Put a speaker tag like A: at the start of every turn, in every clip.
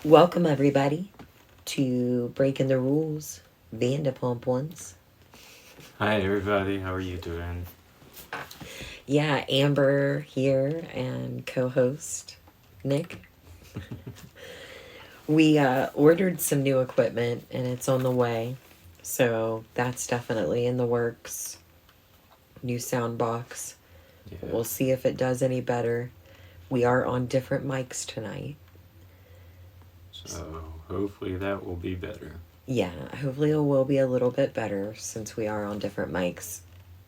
A: Welcome, everybody, to Breaking the Rules, Vanderpump Ones.
B: Hi, everybody. How are you doing?
A: Yeah, Amber here and co-host Nick. We ordered some new equipment and it's on the way. So that's definitely in the works. New sound box.
B: Yeah.
A: We'll see if it does any better. We are on different mics tonight.
B: So hopefully that will be better.
A: Yeah, hopefully it will be a little bit better since we are on different mics.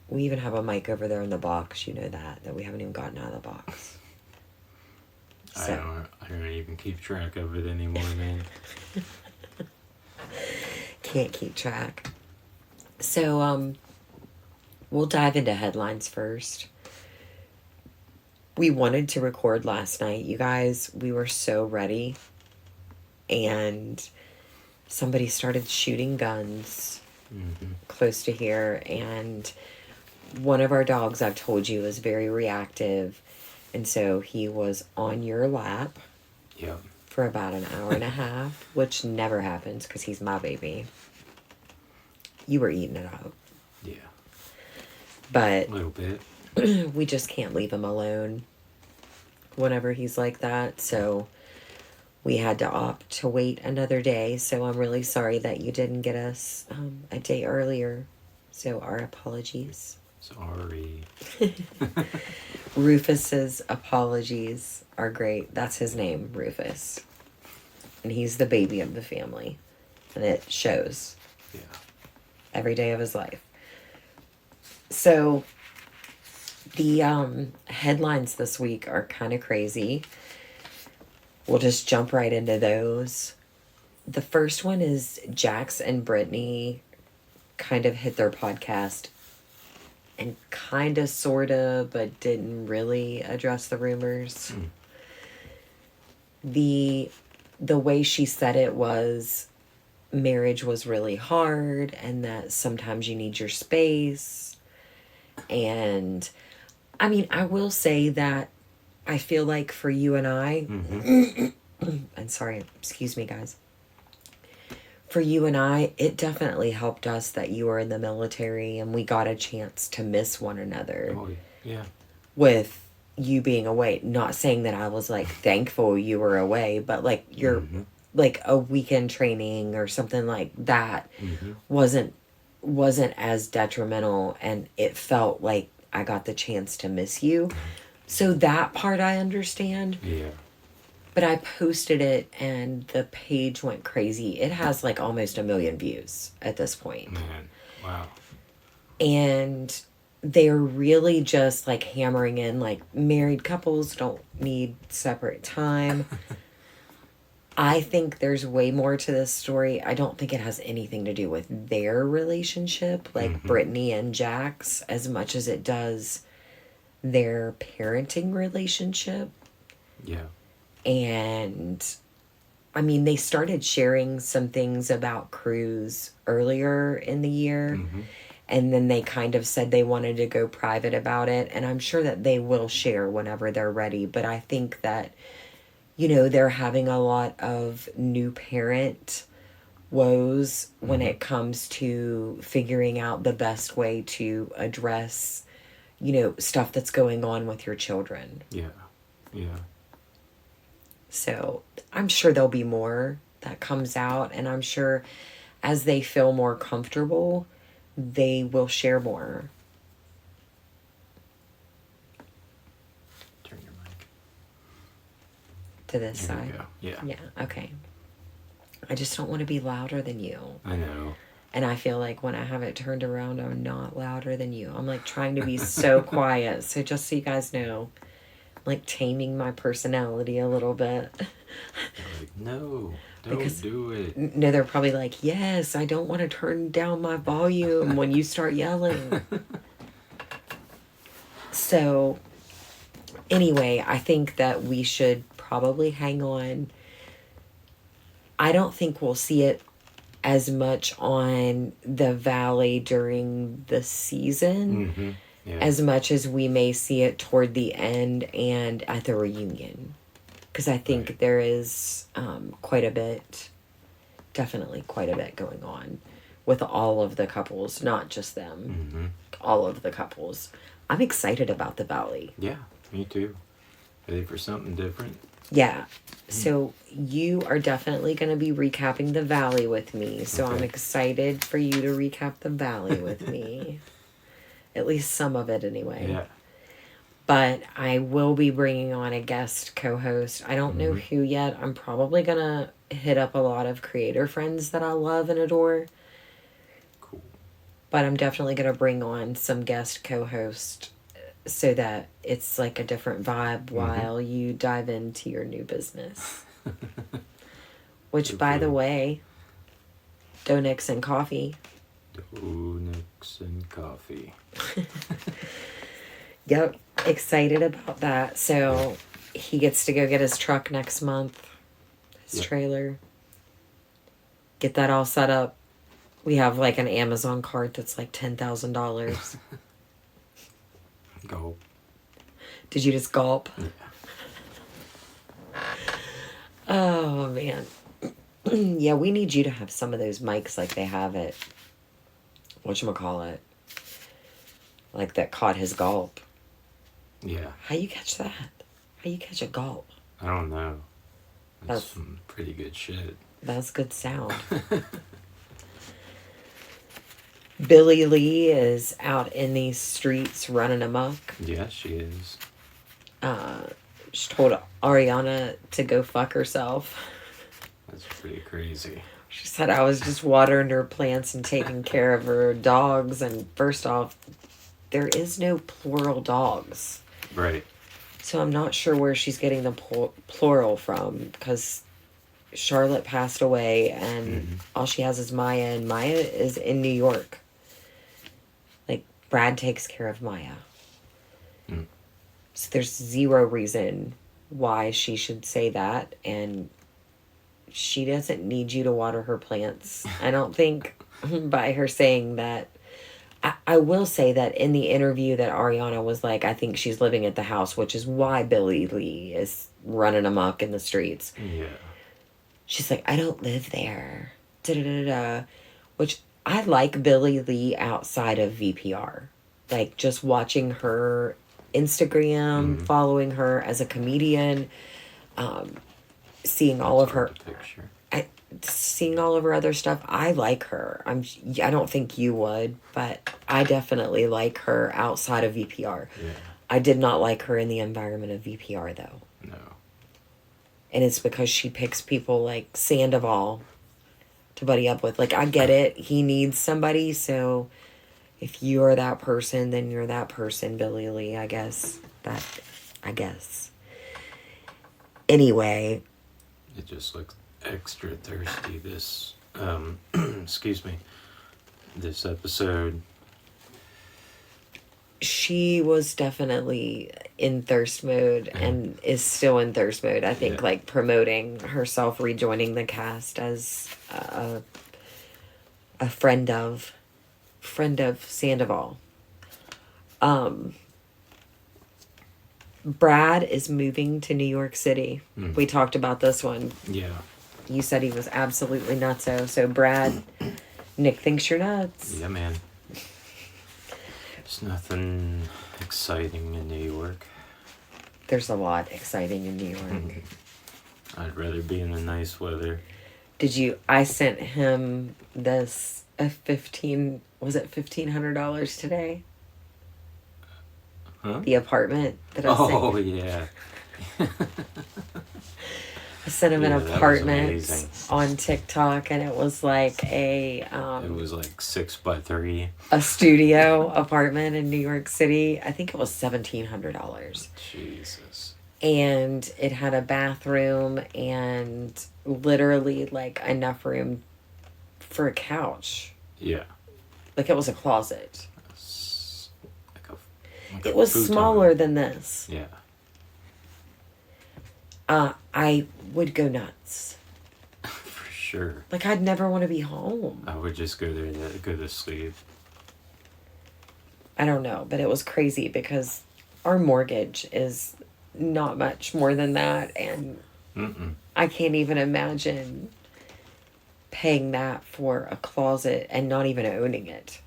A: We even have a mic over there in the box, you know that we haven't even gotten out of the box.
B: So. I don't even keep track of it anymore, man.
A: Can't keep track. So, we'll dive into headlines first. We wanted to record last night, you guys. We were so ready. And somebody started shooting guns close to here. And one of our dogs, I've told you, is very reactive. And so he was on your lap.
B: Yep.
A: For about an hour and a half, which never happens because he's my baby. You were eating it up.
B: Yeah.
A: But
B: a little bit.
A: We just can't leave him alone whenever he's like that. So we had to opt to wait another day. So I'm really sorry that you didn't get us a day earlier. So our apologies.
B: Sorry.
A: Rufus's apologies are great. That's his name, Rufus. And he's the baby of the family. And it shows.
B: Yeah.
A: Every day of his life. So the headlines this week are kind of crazy. We'll just jump right into those. The first one is Jax and Brittany kind of hit their podcast and kind of, sort of, but didn't really address the rumors. The way she said it was marriage was really hard and that sometimes you need your space. And I mean, I will say that I feel like for you and I, and sorry, excuse me, guys. For you and I, it definitely helped us that you were in the military and we got a chance to miss one another.
B: Oh, yeah.
A: With you being away. Not saying that I was like thankful you were away, but like you're like a weekend training or something like that wasn't as detrimental, and it felt like I got the chance to miss you. So that part I understand.
B: Yeah.
A: But I posted it and the page went crazy. It has like almost 1 million views at this point.
B: Man, wow.
A: And they're really just like hammering in like married couples don't need separate time. I think there's way more to this story. I don't think it has anything to do with their relationship, like Brittany and Jax, as much as it does their parenting relationship.
B: Yeah.
A: And I mean, they started sharing some things about Cruz earlier in the year. And then they kind of said they wanted to go private about it. And I'm sure that they will share whenever they're ready. But I think that, you know, they're having a lot of new parent woes when it comes to figuring out the best way to address, you know, stuff that's going on with your children.
B: Yeah. Yeah.
A: So I'm sure there'll be more that comes out. And I'm sure as they feel more comfortable, they will share more.
B: Turn your mic
A: to this
B: there
A: side.
B: You go. Yeah.
A: Yeah, okay. I just don't want to be louder than you.
B: I know.
A: And I feel like when I have it turned around, I'm not louder than you. I'm like trying to be so quiet. So just so you guys know, I'm like taming my personality a little bit.
B: Like, no, don't do it.
A: No, they're probably like, yes, I don't want to turn down my volume when you start yelling. So anyway, I think that we should probably hang on. I don't think we'll see it as much on the Valley during the season as much as we may see it toward the end and at the reunion. Because I think there is definitely quite a bit going on with all of the couples, not just them. All of the couples. I'm excited about the Valley.
B: Yeah, me too. Ready for something different?
A: Yeah. So you are definitely going to be recapping the Valley with me. So I'm excited for you to recap the Valley with me. At least some of it anyway.
B: Yeah.
A: But I will be bringing on a guest co-host. I don't know who yet. I'm probably going to hit up a lot of creator friends that I love and adore.
B: Cool.
A: But I'm definitely going to bring on some guest co-host so that it's like a different vibe while you dive into your new business. Which, by the way, Donuts and Coffee.
B: Donuts and Coffee.
A: Yep. Excited about that. So he gets to go get his truck next month. His trailer. Get that all set up. We have like an Amazon cart that's like $10,000.
B: Gulp.
A: Did you just gulp?
B: Yeah.
A: Oh, man. Yeah, we need you to have some of those mics like they have at whatchamacallit. Like that caught his gulp.
B: Yeah.
A: How you catch that? How you catch a gulp?
B: I don't know. That's some pretty good shit.
A: That's good sound. Billie Lee is out in these streets running amok.
B: Yeah, she is.
A: She told Ariana to go fuck herself.
B: That's pretty crazy.
A: She said I was just watering her plants and taking care of her dogs. And first off, there is no plural dogs.
B: Right.
A: So I'm not sure where she's getting the plural from, because Charlotte passed away and all she has is Maya, and Maya is in New York. Like, Brad takes care of Maya. So there's zero reason why she should say that, and she doesn't need you to water her plants. I don't think by her saying that. I will say that in the interview that Ariana was like, I think she's living at the house, which is why Billie Lee is running amok in the streets.
B: Yeah.
A: She's like, I don't live there. Da-da-da-da. Which I like Billie Lee outside of VPR. Like, just watching her Instagram, following her as a comedian, seeing all of her... seeing all of her other stuff, I like her. I don't think you would, but I definitely like her outside of VPR.
B: Yeah.
A: I did not like her in the environment of VPR, though.
B: No.
A: And it's because she picks people like Sandavol to buddy up with. Like, I get it. He needs somebody, so if you're that person, then you're that person, Billie Lee, I guess. Anyway.
B: It just looks extra thirsty this excuse me, this episode.
A: She was definitely in thirst mode and is still in thirst mode. I think like promoting herself, rejoining the cast as a friend of Sandavol. Brad is moving to New York City. We talked about this one.
B: Yeah.
A: You said he was absolutely nutso. So Brad, Nick thinks you're nuts.
B: Yeah, man. There's nothing exciting in New York.
A: There's a lot exciting in New York.
B: I'd rather be in the nice weather.
A: I sent him this $1,500 today?
B: Huh?
A: The apartment that I sent.
B: Oh, yeah.
A: I sent him an apartment on TikTok, and it was like it
B: was like 6x3.
A: A studio apartment in New York City. I think it was $1,700.
B: Jesus.
A: And it had a bathroom and literally like enough room for a couch.
B: Yeah.
A: Like, it was a closet.
B: Like
A: it was smaller than this.
B: Yeah.
A: I would go nuts.
B: For sure.
A: Like, I'd never want to be home.
B: I would just go there to go to sleep.
A: I don't know, but it was crazy because our mortgage is not much more than that, and I can't even imagine paying that for a closet and not even owning it.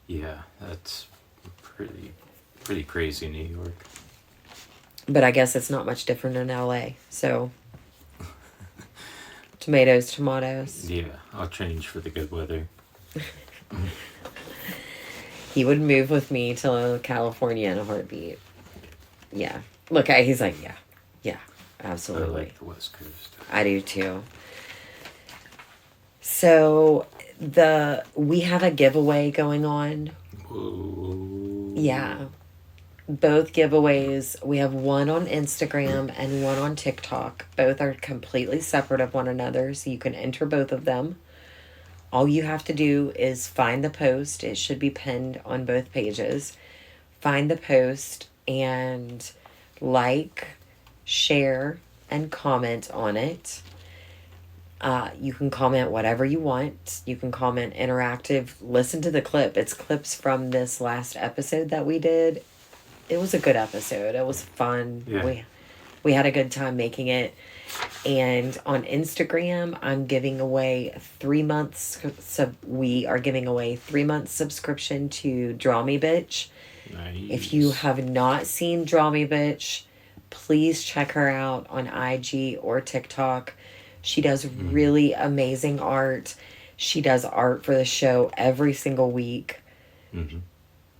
B: Yeah, that's pretty crazy, New York.
A: But I guess it's not much different in LA. So, tomatoes.
B: Yeah, I'll change for the good weather.
A: He would move with me to California in a heartbeat. Yeah. Look, he's like, yeah, absolutely.
B: I like the West Coast.
A: I do too. So, we have a giveaway going on.
B: Whoa.
A: Yeah. Both giveaways. We have one on Instagram and one on TikTok. Both are completely separate of one another, so you can enter both of them. All you have to do is find the post. It should be pinned on both pages. Find the post and like, share, and comment on it. You can comment whatever you want. You can comment interactive. Listen to the clip. It's clips from this last episode that we did. It was a good episode. It was fun.
B: Yeah.
A: We had a good time making it. And on Instagram, I'm giving away 3 months. We are giving away 3 months subscription to Draw Me Bitch.
B: Nice.
A: If you have not seen Draw Me Bitch, please check her out on IG or TikTok. She does really amazing art. She does art for the show every single week.
B: Mm-hmm.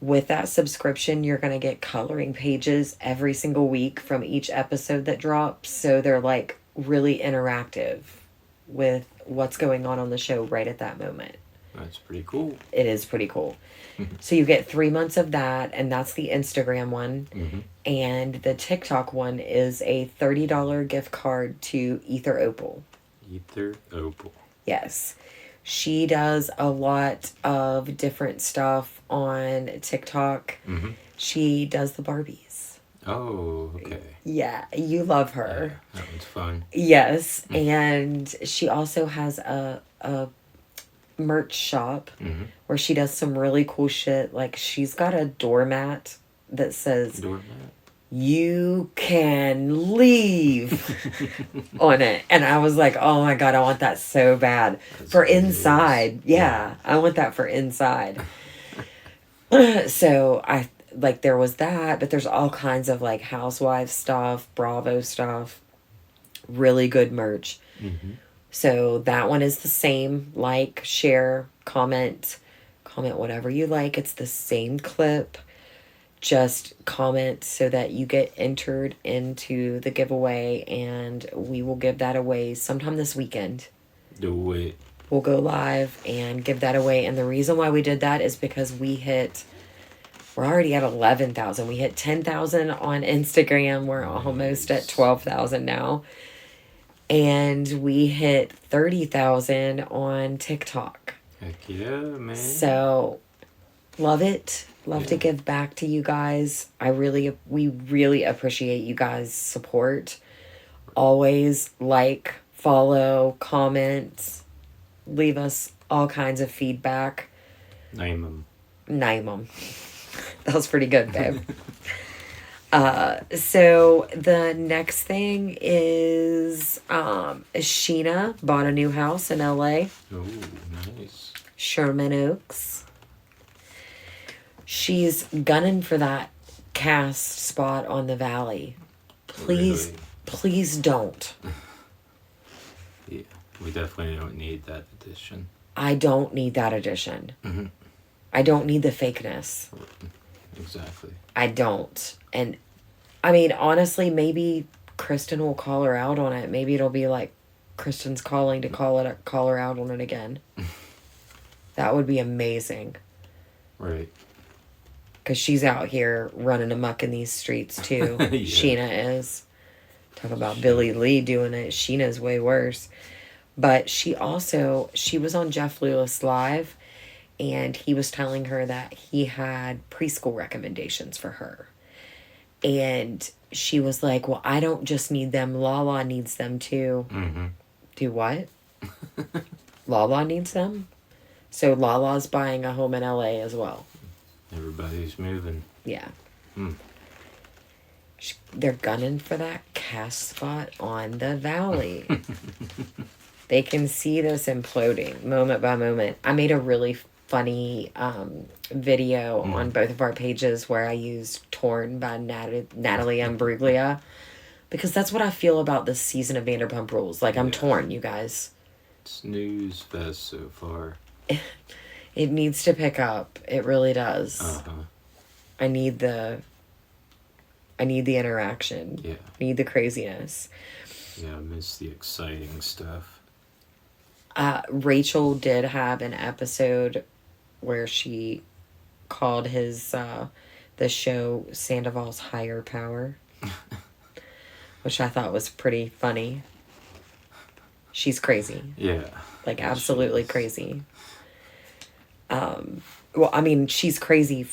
A: With that subscription, you're going to get coloring pages every single week from each episode that drops. So they're like really interactive with what's going on the show right at that moment.
B: That's pretty cool.
A: It is pretty cool. So you get 3 months of that, and that's the Instagram one.
B: Mm-hmm.
A: And the TikTok one is a $30 gift card to Ether Opal.
B: Ether Opal.
A: Yes. She does a lot of different stuff on TikTok.
B: Mm-hmm.
A: She does the Barbies.
B: Oh, okay.
A: Yeah, you love her.
B: Yeah, that one's fun.
A: Yes, and she also has a merch shop where she does some really cool shit. Like, she's got a doormat that says,
B: Doormat?
A: "You can leave" on it. And I was like, oh my God, I want that so bad.
B: That's
A: for
B: hilarious.
A: Inside. Yeah, I want that for inside. So there was that, but there's all kinds of like housewife stuff, Bravo stuff, really good merch.
B: Mm-hmm.
A: So that one is the same. Like, share, comment whatever you like. It's the same clip. Just comment so that you get entered into the giveaway, and we will give that away sometime this weekend.
B: Do it.
A: We'll go live and give that away. And the reason why we did that is because we're already at 11,000. We hit 10,000 on Instagram. We're almost at 12,000 now. And we hit 30,000 on TikTok.
B: Heck yeah, man.
A: So, love it. Love to give back to you guys. We really appreciate you guys' support. Always like, follow, comment, leave us all kinds of feedback.
B: Name them.
A: That was pretty good, babe. So the next thing is Scheana bought a new house in LA.
B: Oh, nice.
A: Sherman Oaks. She's gunning for that cast spot on the Valley. Please don't.
B: Yeah, we definitely don't need that addition.
A: I don't need that addition.
B: Mm-hmm.
A: I don't need the fakeness.
B: Exactly.
A: I don't. And I mean, honestly, maybe Kristen will call her out on it. Maybe it'll be like Kristen's calling to call her out on it again. That would be amazing.
B: Right.
A: Because she's out here running amok in these streets too.
B: Yeah.
A: Scheana is. Talk about Billie Lee doing it. Sheena's way worse. But she was on Jeff Lewis Live, and he was telling her that he had preschool recommendations for her. And she was like, well, I don't just need them. Lala needs them too.
B: Mm-hmm.
A: Do what? Lala needs them? So Lala's buying a home in LA as well.
B: Everybody's moving.
A: Yeah. They're gunning for that cast spot on the Valley. They can see this imploding moment by moment. I made a really funny video on both of our pages where I used Torn by Natalie Imbruglia, because that's what I feel about this season of Vanderpump Rules. Like, I'm torn, you guys.
B: Snooze fest so far.
A: It needs to pick up. It really does.
B: Uh-huh.
A: I need the interaction.
B: Yeah.
A: I need the craziness.
B: Yeah, I miss the exciting stuff.
A: Rachel did have an episode where she called the show Sandavol's Higher Power, which I thought was pretty funny. She's crazy.
B: Yeah.
A: Like, absolutely crazy. Well, I mean, she's crazy,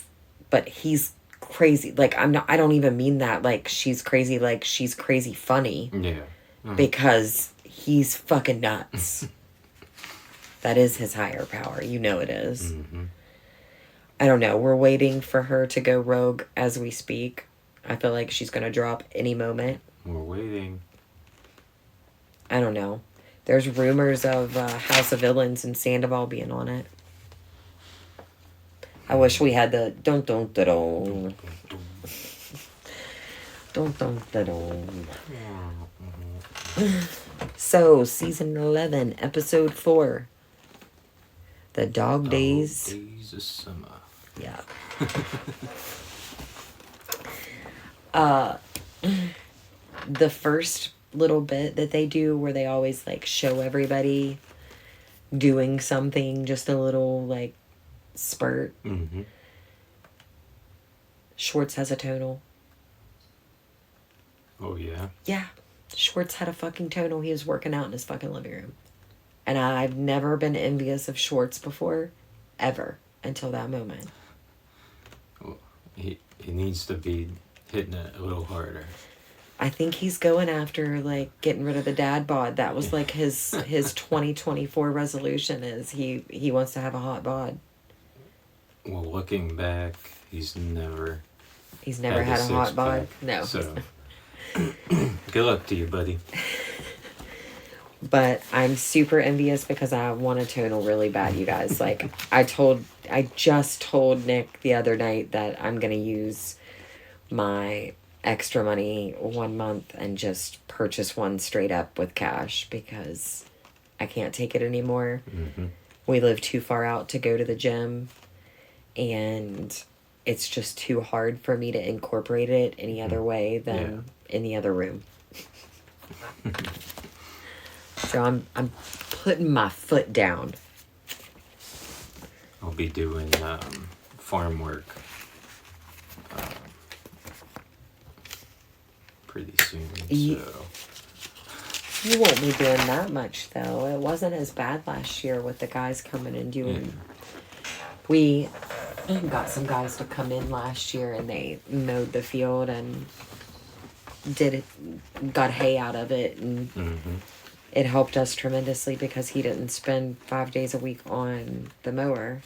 A: but he's crazy. Like, I don't even mean that. Like, she's crazy, like, she's crazy funny.
B: Yeah.
A: Because he's fucking nuts. That is his higher power. You know it is.
B: Mm-hmm.
A: I don't know. We're waiting for her to go rogue as we speak. I feel like she's going to drop any moment.
B: We're waiting.
A: I don't know. There's rumors of House of Villains and Sandavol being on it. I wish we had the don't. So, season 11, episode 4. The Dog Days.
B: Days of Summer.
A: Yeah. The first little bit that they do where they always, like, show everybody doing something, just a little, like, spurt.
B: Mm-hmm.
A: Schwartz has a tonal.
B: Oh, yeah?
A: Yeah. Schwartz had a fucking tonal. He was working out in his fucking living room. And I've never been envious of Schwartz before, ever, until that moment.
B: Well, he needs to be hitting it a little harder.
A: I think he's going after, like, getting rid of the dad bod. That was, like, his 2024 resolution is he wants to have a hot bod.
B: Well, looking back, he's never
A: had a hot bod. No.
B: So, good luck to you, buddy.
A: But I'm super envious because I want a tonal really bad, you guys. Like, I just told Nick the other night that I'm going to use my extra money 1 month and just purchase one straight up with cash because I can't take it anymore.
B: Mm-hmm.
A: We live too far out to go to the gym, and it's just too hard for me to incorporate it any other way than in the other room. So I'm putting my foot down.
B: I'll be doing farm work pretty soon.
A: You won't be doing that much, though. It wasn't as bad last year with the guys coming and doing. Yeah. We got some guys to come in last year, and they mowed the field and got hay out of it, and it helped us tremendously because he didn't spend 5 days a week on the mower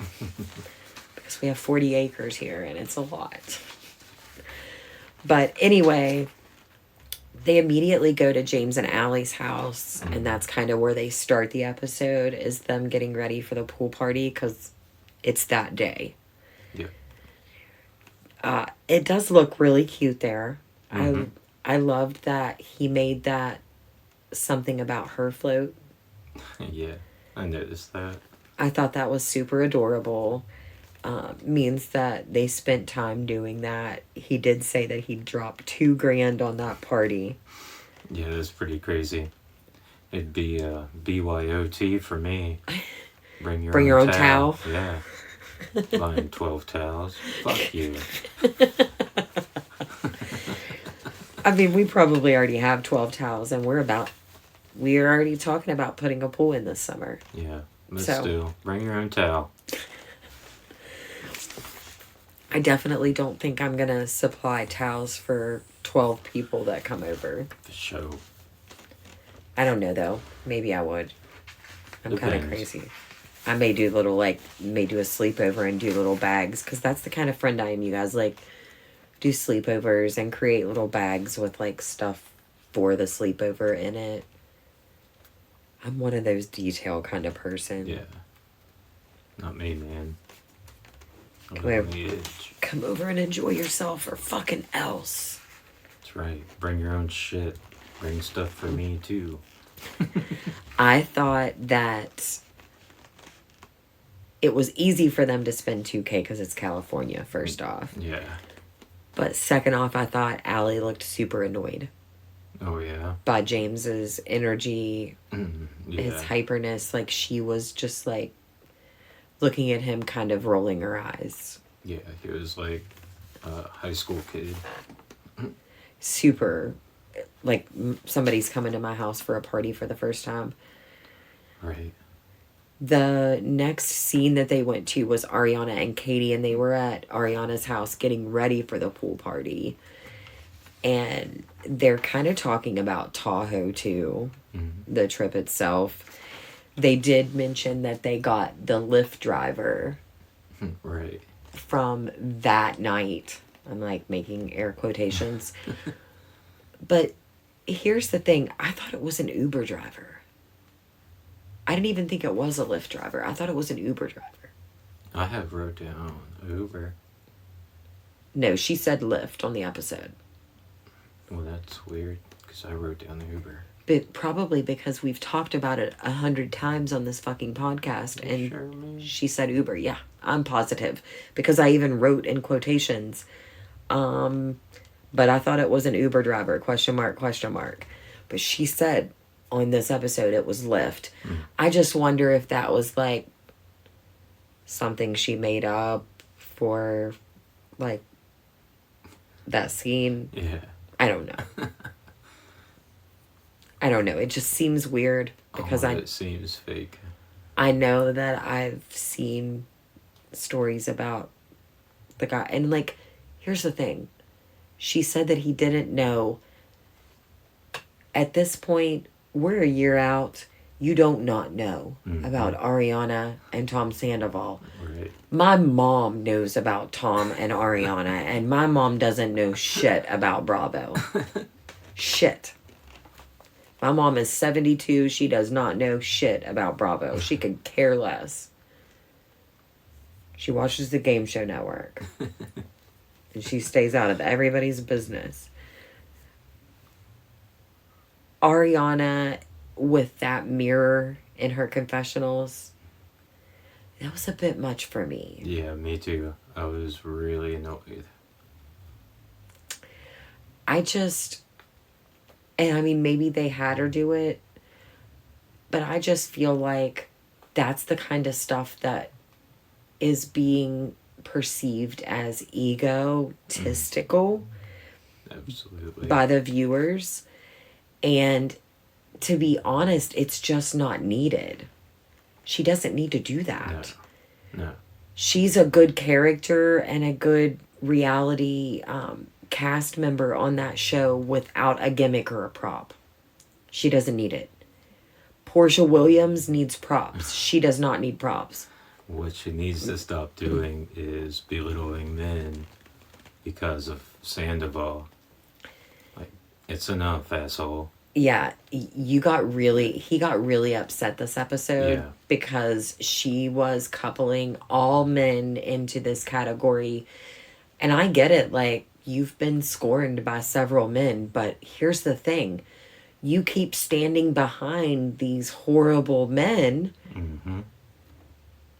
A: because we have 40 acres here, and it's a lot. But anyway, they immediately go to James and Allie's house, and that's kind of where they start the episode, is them getting ready for the pool party because it's that day. Yeah. It does look really cute there. I loved that he made that something about her float.
B: Yeah, I noticed that. I
A: thought that was super adorable. Means that they spent time doing that. He did say that he dropped $2,000 on that party.
B: Yeah, that's pretty crazy. It'd be BYOT for me. Bring your own towel. Yeah. Buying 12 towels. Fuck you.
A: I mean, we probably already have 12 towels, and we're already talking about putting a pool in this summer.
B: Yeah, but still, bring your own towel.
A: I definitely don't think I'm going to supply towels for 12 people that come over.
B: For sure.
A: I don't know, though. Maybe I would. I'm kind of crazy. I may do a sleepover and do little bags, because that's the kind of friend I am, you guys. Like, do sleepovers and create little bags with, like, stuff for the sleepover in it. I'm one of those detail kind of person.
B: Yeah. Not me, man.
A: Come over and enjoy yourself or fucking else.
B: That's right. Bring your own shit. Bring stuff for me, too.
A: I thought that it was easy for them to spend $2K because it's California, first off.
B: Yeah.
A: But second off, I thought Allie looked super annoyed.
B: Oh, yeah?
A: By James's energy,
B: yeah.
A: his hyperness. Like, she was just, like, looking at him kind of rolling her eyes.
B: Yeah, he was like a high school kid.
A: Super. Like, somebody's coming to my house for a party for the first time.
B: Right.
A: The next scene that they went to was Ariana and Katie, and they were at Ariana's house getting ready for the pool party. And they're kind of talking about Tahoe, too, the trip itself. They did mention that they got the Lyft driver.
B: Right.
A: From that night. I'm, like, making air quotations. But here's the thing. I thought it was an Uber driver. I didn't even think it was a Lyft driver. I thought it was an Uber driver.
B: I have wrote down Uber.
A: No, she said Lyft on the episode.
B: Well, that's weird, because I wrote down the Uber.
A: But probably because we've talked about it 100 times on this fucking podcast. And
B: sure,
A: she said Uber. Yeah, I'm positive. Because I even wrote in quotations. But I thought it was an Uber driver, question mark, question mark. But she said on this episode it was Lyft. I just wonder if that was, like, something she made up for, like, that scene.
B: Yeah.
A: I don't know. I don't know. It just seems weird because
B: it seems fake.
A: I know that I've seen stories about the guy. And, like, here's the thing. She said that he didn't know. At this point, we're a year out. You don't not know about Ariana and Tom Sandoval.
B: Right.
A: My mom knows about Tom and Ariana, and my mom doesn't know shit about Bravo. Shit. My mom is 72. She does not know shit about Bravo. She could care less. She watches the Game Show Network. And she stays out of everybody's business. Ariana, with that mirror in her confessionals, that was a bit much for me.
B: Yeah, me too. I was really annoyed.
A: And I mean, maybe they had her do it, but I just feel like that's the kind of stuff that is being perceived as egotistical
B: Absolutely.
A: by the viewers. And to be honest, it's just not needed. She doesn't need to do that.
B: No.
A: She's a good character and a good reality cast member on that show without a gimmick or a prop. She doesn't need it. Portia Williams needs props. She does not need props.
B: What she needs to stop doing is belittling men because of Sandavol. Like, it's enough, asshole.
A: Yeah, he got really upset this episode because she was coupling all men into this category. And I get it, like, you've been scorned by several men, but here's the thing. You keep standing behind these horrible men.
B: Mm-hmm.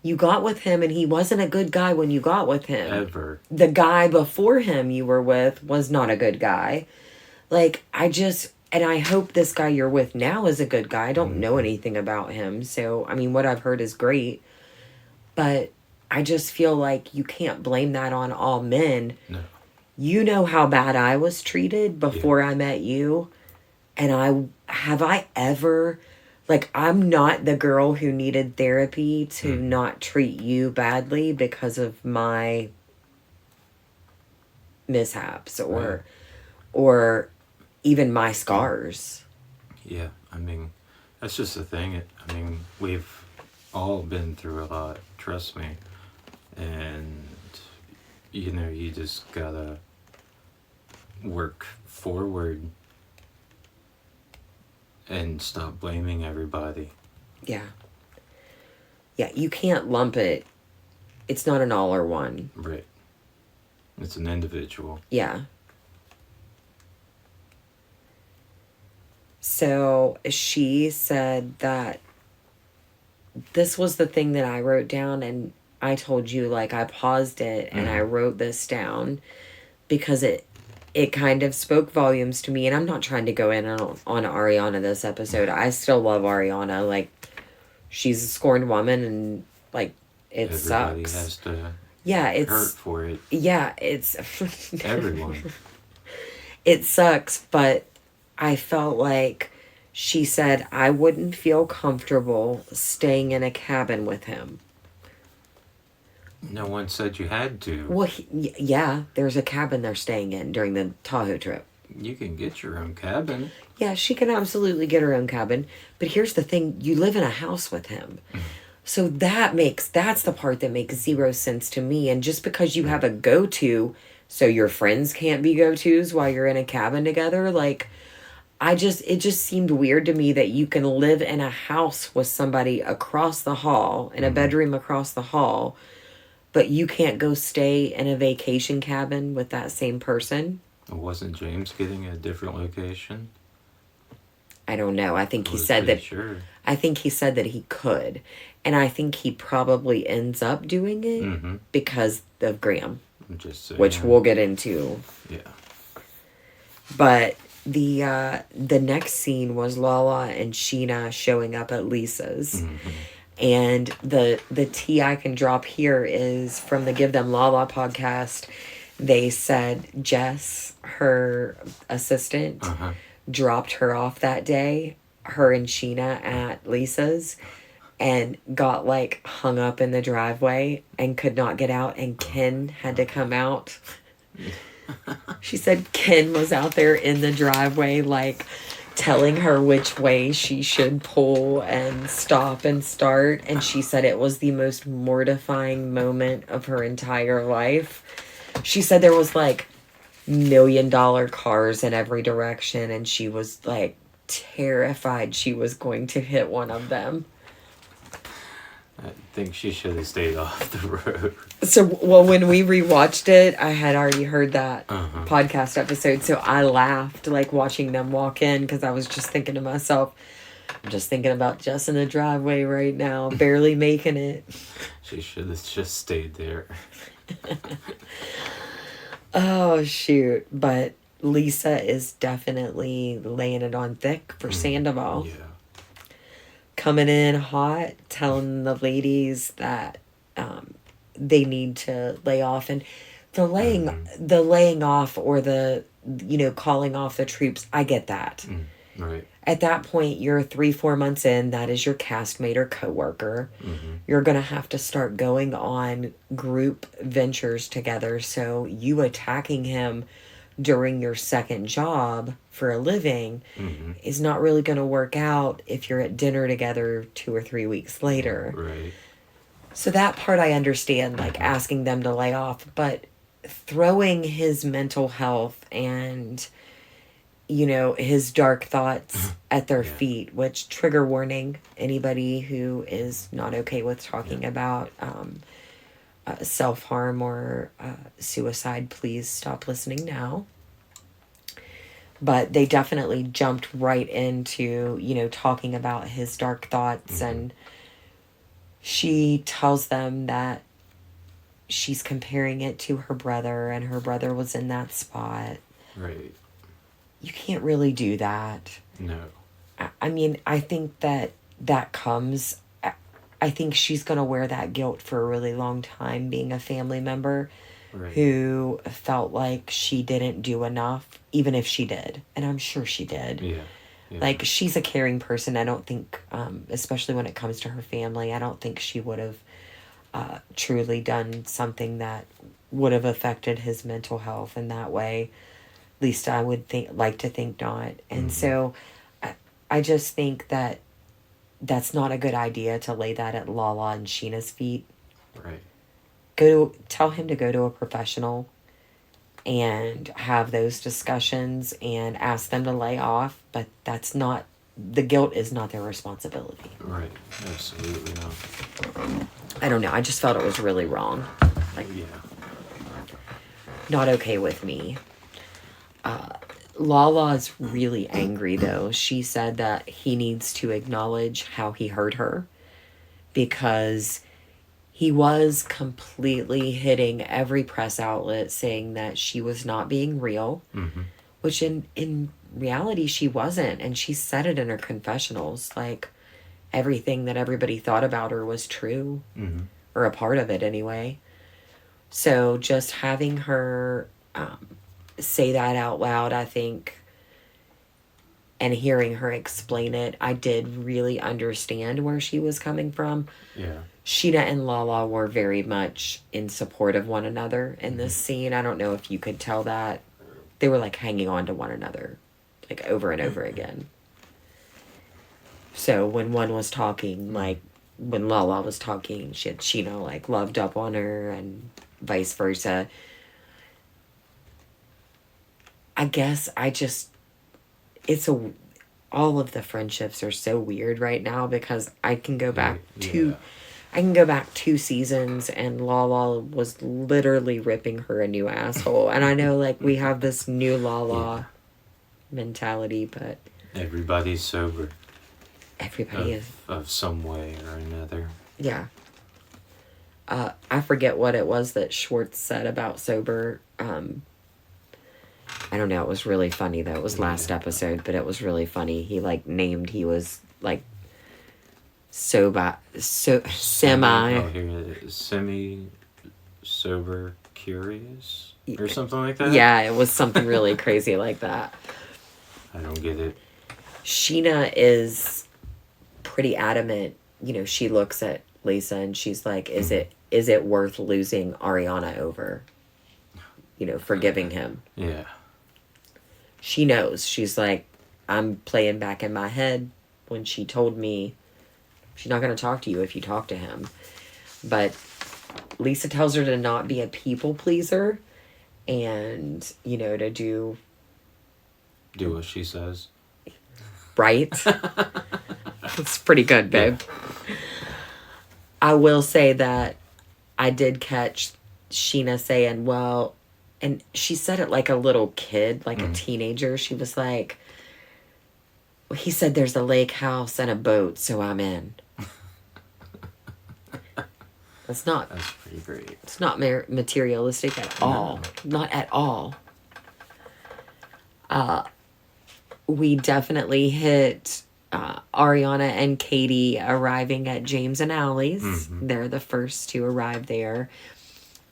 A: You got with him and he wasn't a good guy when you got with him.
B: Ever.
A: The guy before him you were with was not a good guy. Like, and I hope this guy you're with now is a good guy. I don't know anything about him. So, I mean, what I've heard is great. But I just feel like you can't blame that on all men.
B: No.
A: You know how bad I was treated before I met you. And I ever, like, I'm not the girl who needed therapy to not treat you badly because of my mishaps or even my scars.
B: Yeah, I mean, that's just the thing. I mean, we've all been through a lot, trust me. And, you know, you just gotta work forward and stop blaming everybody.
A: Yeah. Yeah, you can't lump it. It's not an all or one.
B: Right. It's an individual.
A: Yeah. So she said that this was the thing that I wrote down, and I told you, like, I paused it and I wrote this down because it kind of spoke volumes to me. And I'm not trying to go in on Ariana this episode. I still love Ariana. Like, she's a scorned woman, and, like, it
B: Everybody
A: sucks.
B: Has to
A: it's
B: hurt for it.
A: Yeah, it's
B: everyone.
A: It sucks, but I felt like she said I wouldn't feel comfortable staying in a cabin with him.
B: No one said you had to.
A: Well, yeah, there's a cabin they're staying in during the Tahoe trip.
B: You can get your own cabin.
A: Yeah, she can absolutely get her own cabin. But here's the thing, you live in a house with him. So that's the part that makes zero sense to me. And just because you have a go-to, so your friends can't be go-tos while you're in a cabin together, like, it just seemed weird to me that you can live in a house with somebody across the hall, in a bedroom across the hall, but you can't go stay in a vacation cabin with that same person.
B: Wasn't James getting a different location?
A: I don't know. I think he said that.
B: Sure.
A: I think he said that he could, and I think he probably ends up doing it because of Graham,
B: I'm just saying.
A: which we'll get into.
B: Yeah.
A: But the next scene was Lala and Scheana showing up at Lisa's. And the tea I can drop here is from the Give Them Lala podcast. They said Jess, her assistant, dropped her off that day, her and Scheana at Lisa's, and got, like, hung up in the driveway and could not get out, and Ken had to come out. She said Ken was out there in the driveway, like, telling her which way she should pull and stop and start. And she said it was the most mortifying moment of her entire life. She said there was, like, $1 million cars in every direction, and she was, like, terrified she was going to hit one of them.
B: I think she should have stayed off the road.
A: So, well, when we rewatched it, I had already heard that podcast episode, so I laughed, like, watching them walk in, because I was just thinking to myself, I'm just thinking about Jess in the driveway right now, barely making it.
B: She should have just stayed there.
A: Oh, shoot. But Lisa is definitely laying it on thick for Sandavol.
B: Yeah.
A: Coming in hot, telling the ladies that they need to lay off. And the laying off, or the, calling off the troops, I get that.
B: Right.
A: At that point, you're 3-4 months in, that is your castmate or coworker. You're going to have to start going on group ventures together. So you attacking him during your second job for a living is not really going to work out if you're at dinner together 2 or 3 weeks later.
B: Right.
A: So that part I understand, like, asking them to lay off, but throwing his mental health and, his dark thoughts at their feet, which, trigger warning, anybody who is not okay with talking about self-harm or suicide, please stop listening now. But they definitely jumped right into, talking about his dark thoughts, and she tells them that she's comparing it to her brother, and her brother was in that spot.
B: Right.
A: You can't really do that.
B: No.
A: I mean, I think that comes... I think she's going to wear that guilt for a really long time, being a family member who felt like she didn't do enough, even if she did. And I'm sure she did.
B: Yeah.
A: Like, she's a caring person. I don't think, especially when it comes to her family, I don't think she would have truly done something that would have affected his mental health in that way. At least I would like to think not. And so I just think that that's not a good idea to lay that at Lala and Scheana's feet.
B: Right.
A: Tell him to go to a professional. and have those discussions and ask them to lay off, but that's not, the guilt is not their responsibility.
B: Right. Absolutely not.
A: I don't know. I just felt it was really wrong. Like,
B: yeah.
A: Not okay with me. Lala's really angry, though. She said that he needs to acknowledge how he hurt her because he was completely hitting every press outlet saying that she was not being real, which in reality she wasn't. And she said it in her confessionals. Like, everything that everybody thought about her was true, or a part of it anyway. So just having her say that out loud, I think, and hearing her explain it, I did really understand where she was coming from.
B: Yeah.
A: Scheana and Lala were very much in support of one another in this scene. I don't know if you could tell that. They were like hanging on to one another, like over and over again. So when one was talking, like when Lala was talking, she had Scheana like loved up on her and vice versa. I guess all of the friendships are so weird right now because I can go back two seasons and Lala was literally ripping her a new asshole. And I know like we have this new Lala mentality, but
B: everybody's sober.
A: Everybody is.
B: Of some way or another.
A: Yeah. I forget what it was that Schwartz said about sober. I don't know. It was really funny, though. It was last episode, but it was really funny. He, like, named he was, like, semi...
B: Semi-sober curious? Or something like that?
A: Yeah, it was something really crazy like that.
B: I don't get it.
A: Scheana is pretty adamant. You know, she looks at Lisa and she's like, is it worth losing Ariana over? You know, forgiving him.
B: Yeah.
A: She knows. She's like, I'm playing back in my head when she told me she's not going to talk to you if you talk to him. But Lisa tells her to not be a people pleaser and, you know, to do
B: what she says.
A: Right? It's pretty good, babe. Yeah. I will say that I did catch Scheana saying, well, and she said it like a little kid, like a teenager. She was like, he said there's a lake house and a boat, so I'm in. That's
B: pretty great.
A: It's not materialistic at all. Not at all. We definitely hit Ariana and Katie arriving at James and Allie's. They're the first to arrive there.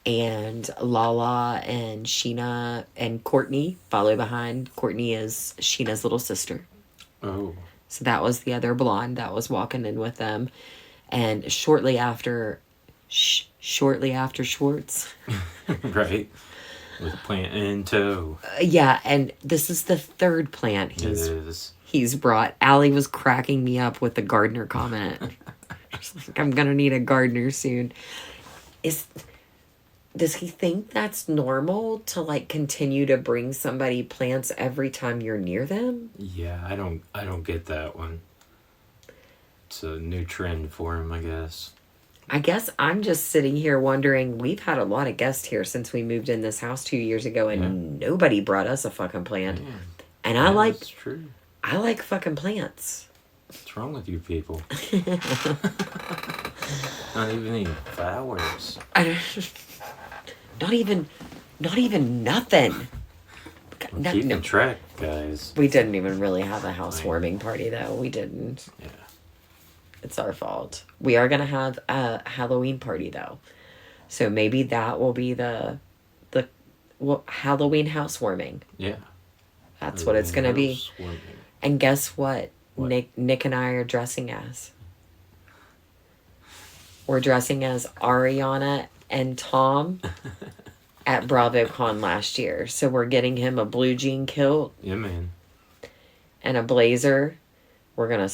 A: And Lala and Scheana and Courtney follow behind. Courtney is Sheena's little sister.
B: Oh.
A: So that was the other blonde that was walking in with them. And shortly after Schwartz.
B: Right. With a plant in tow.
A: Yeah, and this is the third plant he's brought. Allie was cracking me up with the gardener comment. She's like, I'm going to need a gardener soon. Does he think that's normal to like continue to bring somebody plants every time you're near them?
B: Yeah, I don't get that one. It's a new trend for him, I guess.
A: I guess I'm just sitting here wondering, we've had a lot of guests here since we moved in this house 2 years ago and nobody brought us a fucking plant. Yeah. And
B: that's true.
A: I like fucking plants.
B: What's wrong with you people? Not even any flowers.
A: Not even nothing.
B: Keeping track, guys.
A: We didn't even really have a housewarming party, though. We didn't.
B: Yeah.
A: It's our fault. We are going to have a Halloween party, though. So maybe that will be the Halloween housewarming.
B: Yeah.
A: That's what it's going to be. And guess what? Nick and I are dressing as? We're dressing as Ariana and Tom at BravoCon last year. So we're getting him a blue jean kilt.
B: Yeah, man.
A: And a blazer. We're gonna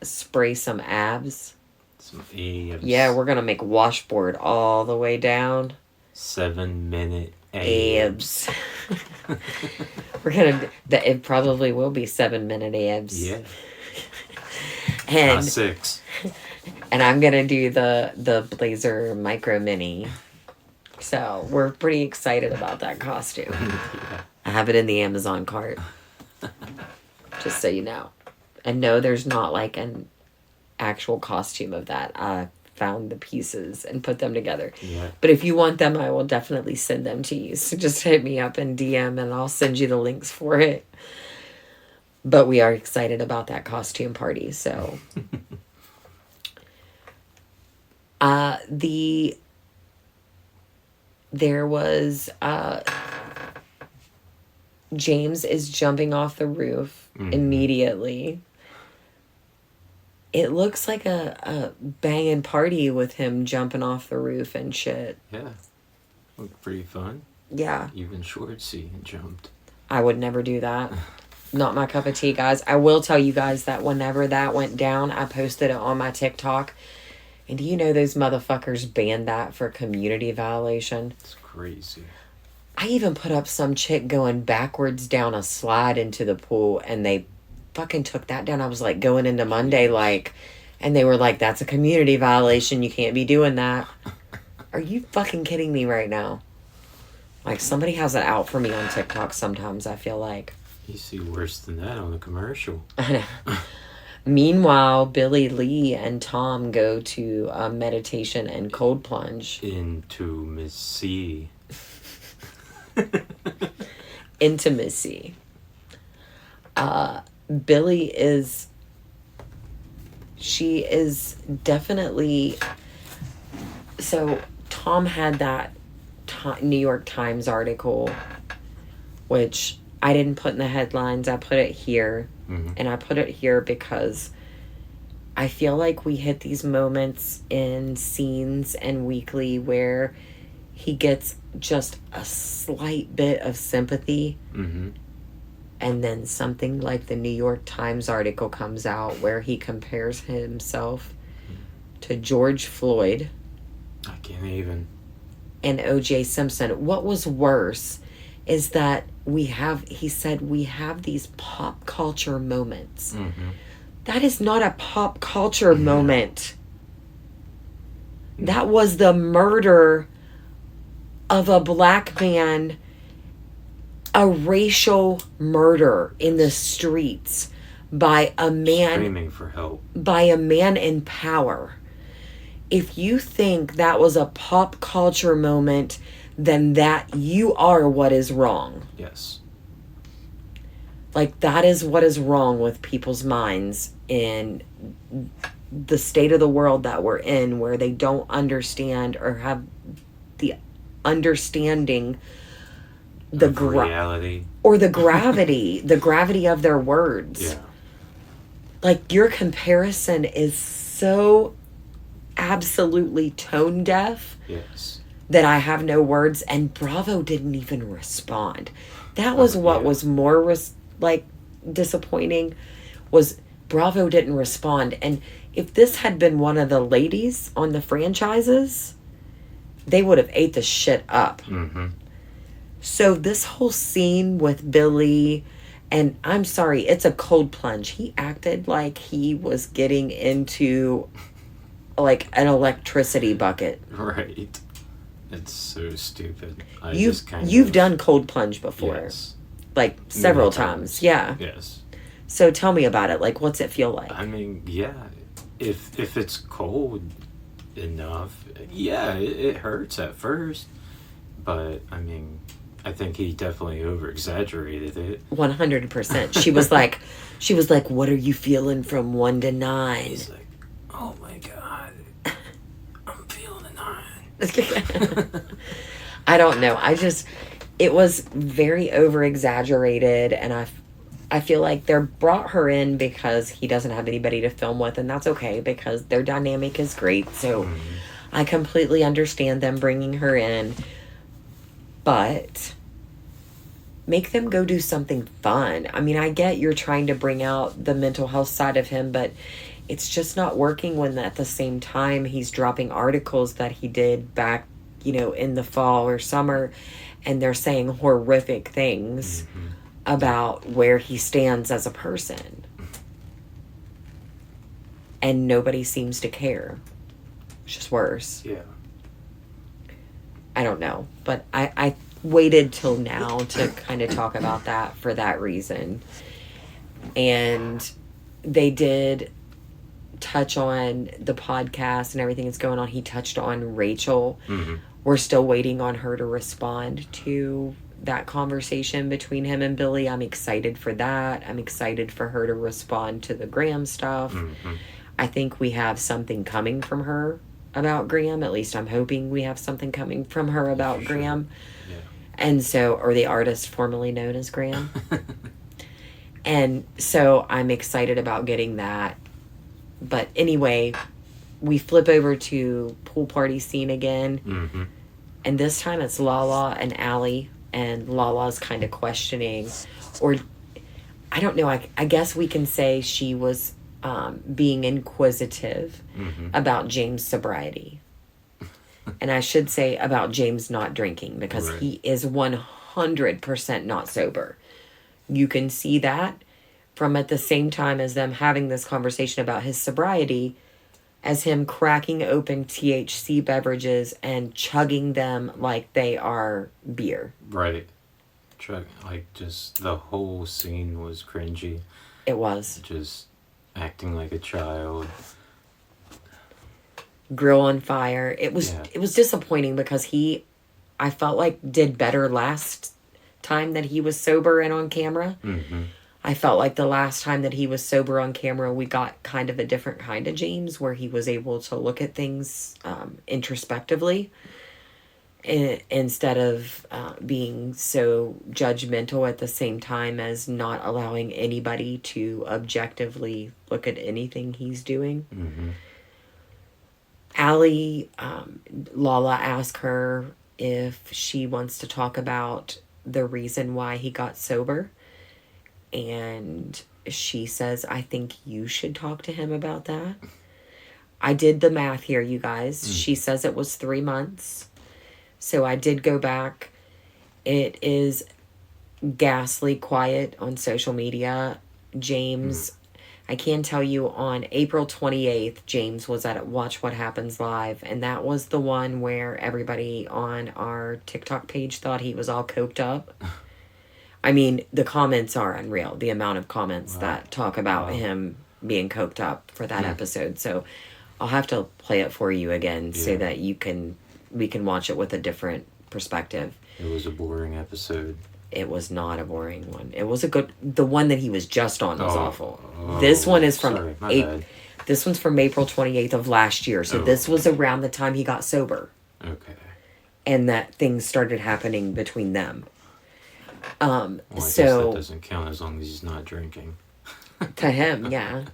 A: spray some abs.
B: Some abs.
A: Yeah, we're gonna make washboard all the way down.
B: 7-minute
A: abs. It probably will be 7-minute abs.
B: Yeah.
A: And
B: not 6.
A: And I'm gonna do the blazer micro mini. So we're pretty excited about that costume.
B: Yeah.
A: I have it in the Amazon cart. Just so you know. And no, there's not like an actual costume of that. I found the pieces and put them together.
B: Yeah.
A: But if you want them, I will definitely send them to you. So just hit me up in DM and I'll send you the links for it. But we are excited about that costume party. So there was James is jumping off the roof immediately. It looks like a banging party with him jumping off the roof and shit.
B: Yeah. Looked pretty fun.
A: Yeah.
B: Even Schwartzy jumped.
A: I would never do that. Not my cup of tea, guys. I will tell you guys that whenever that went down, I posted it on my TikTok. And do you know those motherfuckers banned that for community violation?
B: It's crazy.
A: I even put up some chick going backwards down a slide into the pool, and they fucking took that down. I was like going into Monday, like, and they were like, that's a community violation. You can't be doing that. Are you fucking kidding me right now? Like, somebody has it out for me on TikTok sometimes, I feel like.
B: You see worse than that on the commercial.
A: I know. Meanwhile, Billie Lee and Tom go to a meditation and cold plunge.
B: Intimacy.
A: Intimacy. Billie is... She is definitely... So, Tom had that New York Times article, which I didn't put in the headlines. I put it here. Mm-hmm. And I put it here because I feel like we hit these moments in scenes and weekly where he gets just a slight bit of sympathy. Mm-hmm. And then something like the New York Times article comes out where he compares himself to George Floyd.
B: I can't even.
A: And O.J. Simpson. What was worse is that he said we have these pop culture moments. Mm-hmm. That is not a pop culture moment. That was the murder of a black man, a racial murder in the streets by a man
B: screaming for help,
A: by a man in power. If you think that was a pop culture moment, then that you are what is wrong.
B: Yes.
A: Like, that is what is wrong with people's minds in the state of the world that we're in, where they don't understand or have the understanding
B: reality
A: or the gravity of their words.
B: Yeah.
A: Like, your comparison is so absolutely tone deaf.
B: Yes.
A: That I have no words, and Bravo didn't even respond. That was what was more disappointing, was Bravo didn't respond. And if this had been one of the ladies on the franchises, they would have ate the shit up. Mm-hmm. So this whole scene with Billie, and I'm sorry, it's a cold plunge. He acted like he was getting into like an electricity bucket.
B: Right. It's so stupid.
A: You've done cold plunge before.
B: Yes.
A: Like several times. Yeah.
B: Yes.
A: So tell me about it. Like, what's it feel like?
B: I mean, yeah. If it's cold enough, yeah, it hurts at first. But, I mean, I think he definitely over-exaggerated it.
A: 100%. She was like, what are you feeling from 1 to 9?
B: He's like, oh my God. I'm feeling a 9.
A: I don't know. It was very over exaggerated, and I feel like they brought her in because he doesn't have anybody to film with, and that's okay because their dynamic is great. So I completely understand them bringing her in, but make them go do something fun. I mean, I get you're trying to bring out the mental health side of him, but it's just not working when at the same time he's dropping articles that he did back in the fall or summer, and they're saying horrific things about where he stands as a person. And nobody seems to care. It's just worse.
B: Yeah.
A: I don't know. But I waited till now to kind of talk about that for that reason. And they did touch on the podcast and everything that's going on. He touched on Rachel. We're still waiting on her to respond to that conversation between him and Billie. I'm excited for that. I'm excited for her to respond to the Graham stuff. I think we have something coming from her about Graham. At least I'm hoping we have something coming from her about Graham.
B: Yeah.
A: And so, or the artist formerly known as Graham. And so I'm excited about getting that. But anyway, we flip over to pool party scene again. And this time it's Lala and Allie. And Lala's kind of questioning. Or, I don't know, I guess we can say she was being inquisitive about James' sobriety. And I should say about James not drinking. Because he is 100% not sober. You can see that from at the same time as them having this conversation about his sobriety, as him cracking open THC beverages and chugging them like they are beer.
B: Right. Like, just the whole scene was cringy.
A: It was.
B: Just acting like a child.
A: Grill on fire. It was disappointing because I felt like did better last time that he was sober and on camera. I felt like the last time that he was sober on camera, we got kind of a different kind of James, where he was able to look at things introspectively instead of being so judgmental at the same time as not allowing anybody to objectively look at anything he's doing. Allie, Lala asked her if she wants to talk about the reason why he got sober. And she says, I think you should talk to him about that. I did the math here, you guys. She says it was 3 months. So I did go back. It is ghastly quiet on social media. James, I can tell you on April 28th, James was at Watch What Happens Live. And that was the one where everybody on our TikTok page thought he was all coked up. I mean, the comments are unreal. The amount of comments that talk about him being coked up for that episode. So I'll have to play it for you again so that we can watch it with a different perspective.
B: It was a boring episode.
A: It was not a boring one. It was a good... The one that he was just on was awful. This one is from... This one's from April 28th of last year. So this was around the time he got sober.
B: Okay.
A: And that things started happening between them.
B: Well, I guess that doesn't count as long as he's not drinking.
A: To him, yeah.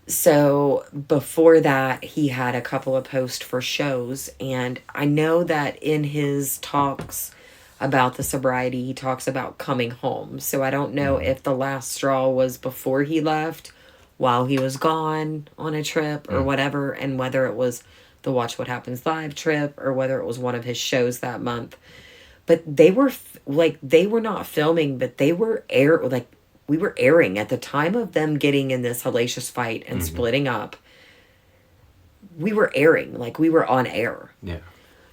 A: So before that, he had a couple of posts for shows. And I know that in his talks about the sobriety, he talks about coming home. So I don't know if the last straw was before he left, while he was gone on a trip or whatever, and whether it was the Watch What Happens Live trip or whether it was one of his shows that month. But they were they were not filming, but they were we were airing at the time of them getting in this hellacious fight and splitting up. We were airing, we were on air.
B: Yeah.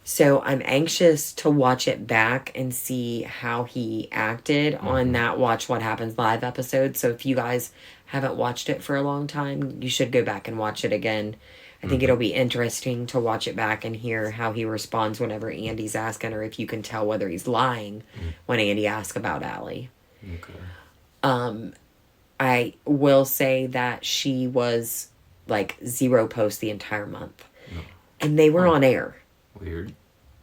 A: So I'm anxious to watch it back and see how he acted on that Watch What Happens Live episode. So if you guys haven't watched it for a long time, you should go back and watch it again. I think it'll be interesting to watch it back and hear how he responds whenever Andy's asking, or if you can tell whether he's lying when Andy asks about Allie.
B: Okay.
A: I will say that she was 0 posts the entire month. No. And they were on air.
B: Weird.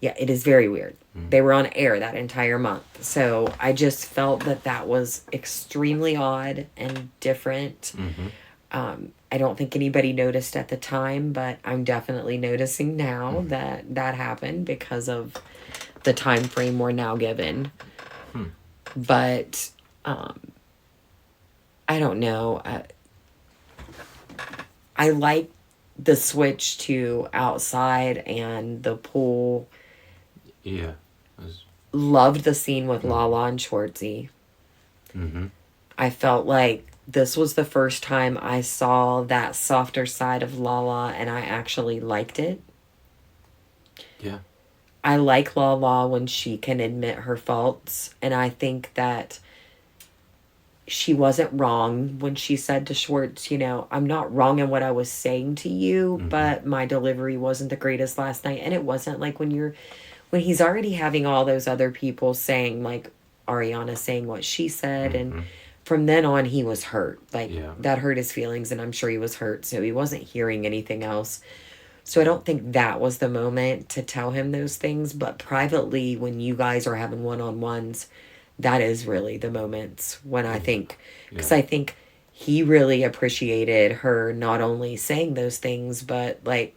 A: Yeah, it is very weird. They were on air that entire month. So I just felt that was extremely odd and different. I don't think anybody noticed at the time, but I'm definitely noticing now that happened because of the time frame we're now given. But I don't know. I like the switch to outside and the pool
B: Yeah.
A: Loved the scene with Lala and Schwartzy.
B: Mm-hmm.
A: I felt like this was the first time I saw that softer side of Lala, and I actually liked it.
B: Yeah.
A: I like Lala when she can admit her faults, and I think that she wasn't wrong when she said to Schwartz, you know, I'm not wrong in what I was saying to you, but my delivery wasn't the greatest last night. And it wasn't like when he's already having all those other people saying, like Ariana saying what she said, and from then on he was hurt. Like that hurt his feelings, and I'm sure he was hurt, so he wasn't hearing anything else. So I don't think that was the moment to tell him those things, but privately when you guys are having one-on-ones, that is really the moments when I think, because I think he really appreciated her not only saying those things, but like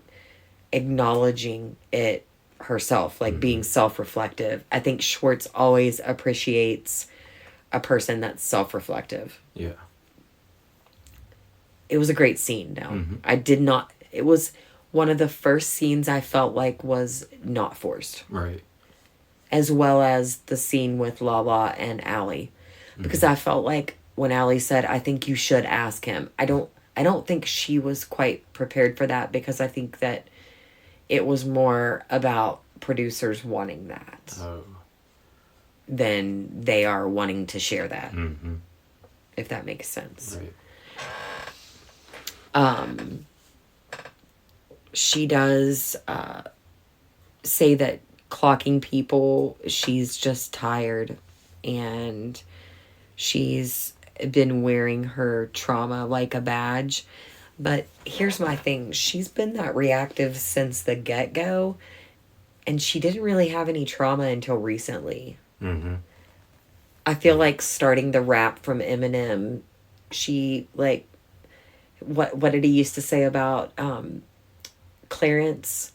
A: acknowledging it herself, like being self-reflective. I think Schwartz always appreciates a person that's self-reflective.
B: Yeah.
A: It was a great scene now. It was one of the first scenes I felt like was not forced.
B: Right.
A: As well as the scene with Lala and Allie. Because I felt like when Allie said, I think you should ask him, I don't think she was quite prepared for that, because I think that it was more about producers wanting that than they are wanting to share that. If that makes sense.
B: Right.
A: She does say that clocking people, she's just tired, and she's been wearing her trauma like a badge. But here's my thing, she's been that reactive since the get-go, and she didn't really have any trauma until recently. I feel like starting the rap from Eminem, she like what did he used to say about Clarence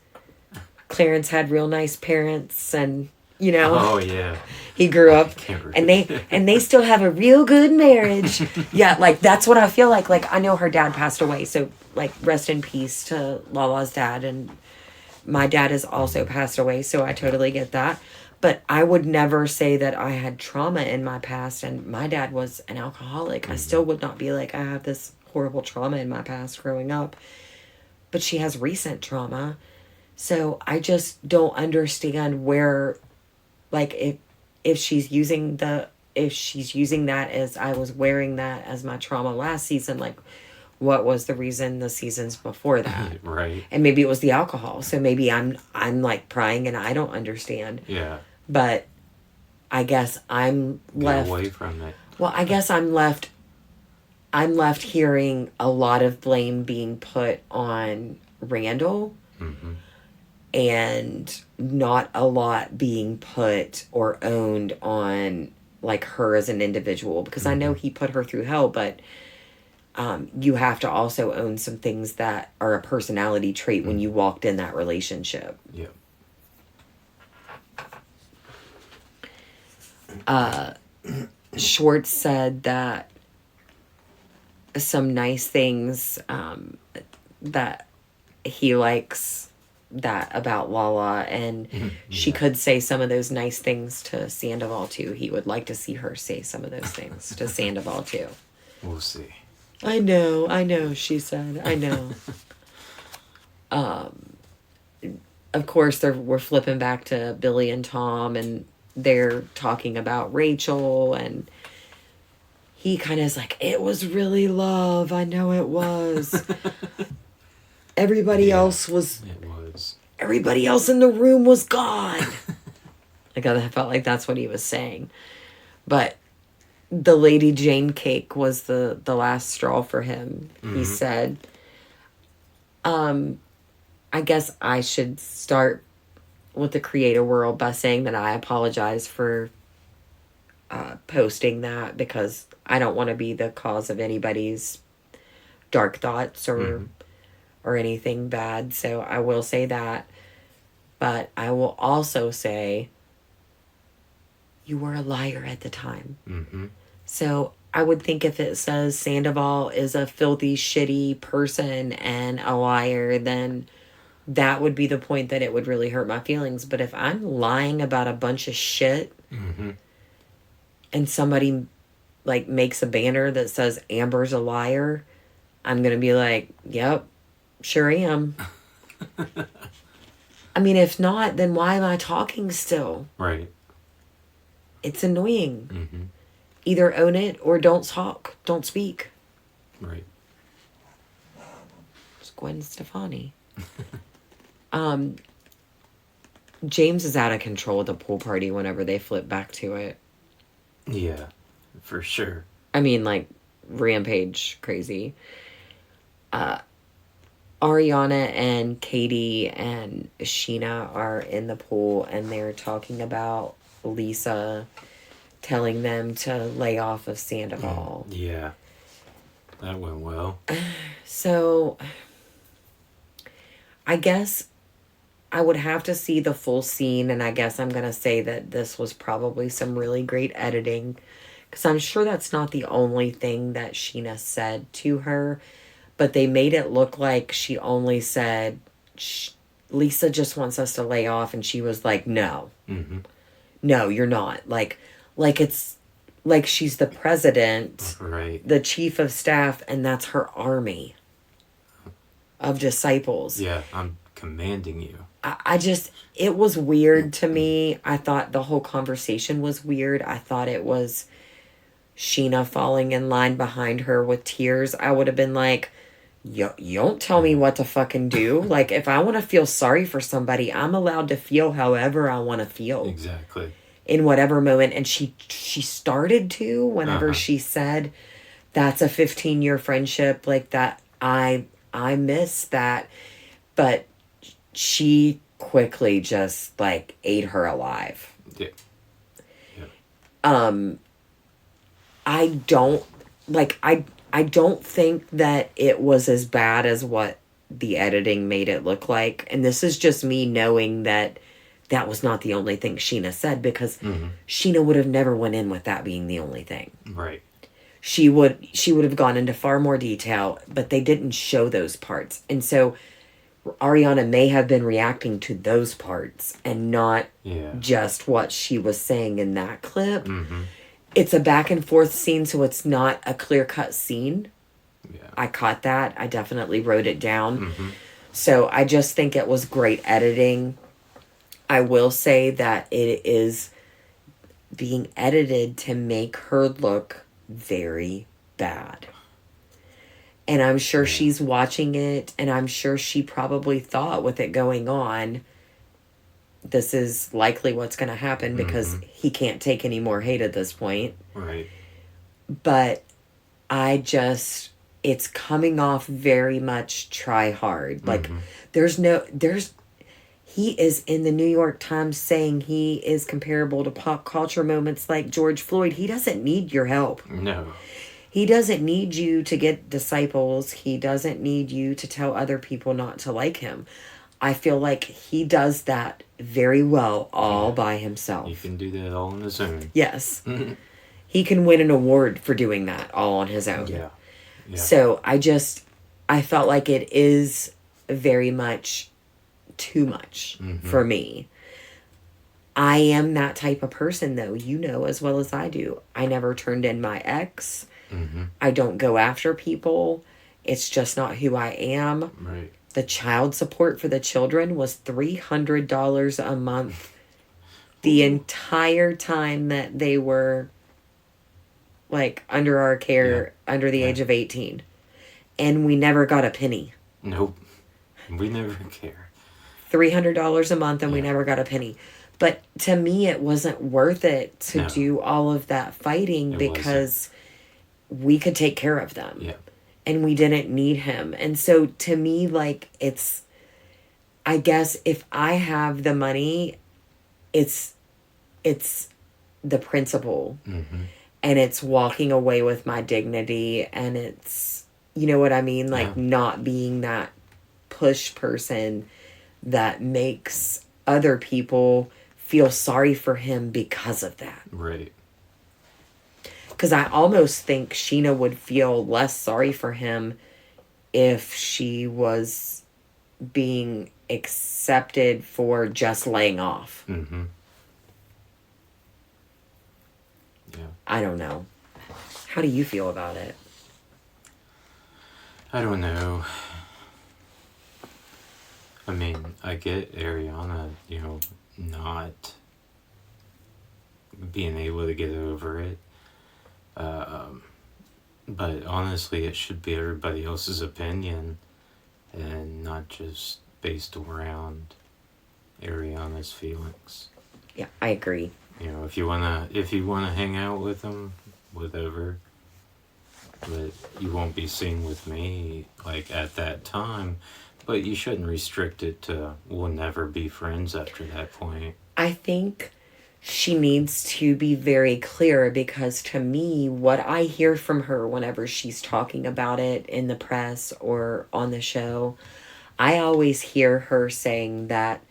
A: had real nice parents, and you know,
B: oh yeah,
A: he grew up and they still have a real good marriage. Yeah, like that's what I feel like. Like I know her dad passed away, so like rest in peace to Lala's dad, and my dad has also passed away, so I totally get that. But I would never say that I had trauma in my past, and my dad was an alcoholic. I still would not be like I have this horrible trauma in my past growing up. But she has recent trauma. So I just don't understand where, like, if she's using that as I was wearing that as my trauma last season, like, what was the reason the seasons before that?
B: Right.
A: And maybe it was the alcohol. So maybe I'm like prying and I don't understand.
B: Yeah.
A: But I guess I'm left.
B: Get away from it.
A: Well, I guess I'm left hearing a lot of blame being put on Randall. And not a lot being put or owned on like her as an individual, because I know he put her through hell, but you have to also own some things that are a personality trait when you walked in that relationship. Schwartz said that some nice things that he likes that about Lala, and she could say some of those nice things to Sandavol too. He would like to see her say some of those things to Sandavol too.
B: We'll see.
A: I know, she said. I know. Of course, we're flipping back to Billy and Tom, and they're talking about Rachel, and he kind of is like, it was really love. I know it was. Everybody else was...
B: It was.
A: Everybody else in the room was God. Like, I felt like that's what he was saying. But the Lady Jane cake was the last straw for him, he said. I guess I should start with the creator world by saying that I apologize for posting that, because I don't want to be the cause of anybody's dark thoughts or anything bad. So I will say that. But I will also say you were a liar at the time. So I would think if it says Sandoval is a filthy, shitty person and a liar, then that would be the point that it would really hurt my feelings. But if I'm lying about a bunch of shit and somebody like makes a banner that says Amber's a liar, I'm going to be like, yep, sure am. I mean, if not, then why am I talking still?
B: Right.
A: It's annoying. Either own it or don't talk. Don't speak.
B: Right.
A: It's Gwen Stefani. James is out of control at the pool party whenever they flip back to it.
B: Yeah, for sure.
A: I mean, like, rampage crazy. Ariana and Katie and Scheana are in the pool and they're talking about Lisa telling them to lay off of Sandavol.
B: Yeah. That went well.
A: So, I guess I would have to see the full scene, and I guess I'm going to say that this was probably some really great editing, because I'm sure that's not the only thing that Scheana said to her, but they made it look like she only said, Lisa just wants us to lay off, and she was like, no. No, you're not. Like it's like she's the president,
B: right?
A: The chief of staff, and that's her army of disciples.
B: Yeah, I'm commanding you.
A: I just, it was weird to me. I thought the whole conversation was weird. I thought it was Scheana falling in line behind her with tears. I would have been like, you don't tell me what to fucking do. Like, if I want to feel sorry for somebody, I'm allowed to feel however I want to feel.
B: Exactly.
A: In whatever moment. And she started to, whenever she said, that's a 15-year friendship, like that, I miss that. But she quickly just, like, ate her alive.
B: Yeah.
A: I don't, like, I don't think that it was as bad as what the editing made it look like. And this is just me knowing that that was not the only thing Scheana said, because Scheana would have never went in with that being the only thing.
B: Right.
A: She would have gone into far more detail, but they didn't show those parts. And so Ariana may have been reacting to those parts and not just what she was saying in that clip. It's a back and forth scene, so it's not a clear-cut scene. Yeah. I caught that. I definitely wrote it down. So I just think it was great editing. I will say that it is being edited to make her look very bad. And I'm sure she's watching it, and I'm sure she probably thought with it going on, this is likely what's going to happen because he can't take any more hate at this point.
B: Right.
A: But it's coming off very much try hard. Like, he is in the New York Times saying he is comparable to pop culture moments like George Floyd. He doesn't need your help.
B: No.
A: He doesn't need you to get disciples. He doesn't need you to tell other people not to like him. I feel like he does that very well all by himself.
B: He can do that all on his own.
A: Yes. He can win an award for doing that all on his own.
B: Yeah.
A: So I felt like it is very much too much for me. I am that type of person, though. You know as well as I do. I never turned in my ex. I don't go after people. It's just not who I am.
B: Right.
A: The child support for the children was $300 a month the entire time that they were, like, under our care, under the age of 18. And we never got a penny.
B: Nope. We never care.
A: $300 a month, and we never got a penny. But to me, it wasn't worth it to do all of that fighting because we could take care of them.
B: Yeah.
A: And we didn't need him. And so to me, like, it's, I guess if I have the money, it's the principle. And it's walking away with my dignity. And it's, you know what I mean? Like, not being that push person that makes other people feel sorry for him because of that.
B: Right.
A: Because I almost think Scheana would feel less sorry for him if she was being accepted for just laying off.
B: Mm-hmm. Yeah.
A: I don't know. How do you feel about it?
B: I don't know. I mean, I get Ariana, not being able to get over it. But honestly, it should be everybody else's opinion and not just based around Ariana's feelings.
A: Yeah, I agree.
B: If you wanna hang out with them, whatever. But you won't be seen with me at that time. But you shouldn't restrict it to we'll never be friends after that point.
A: I think she needs to be very clear, because to me, what I hear from her whenever she's talking about it in the press or on the show, I always hear her saying that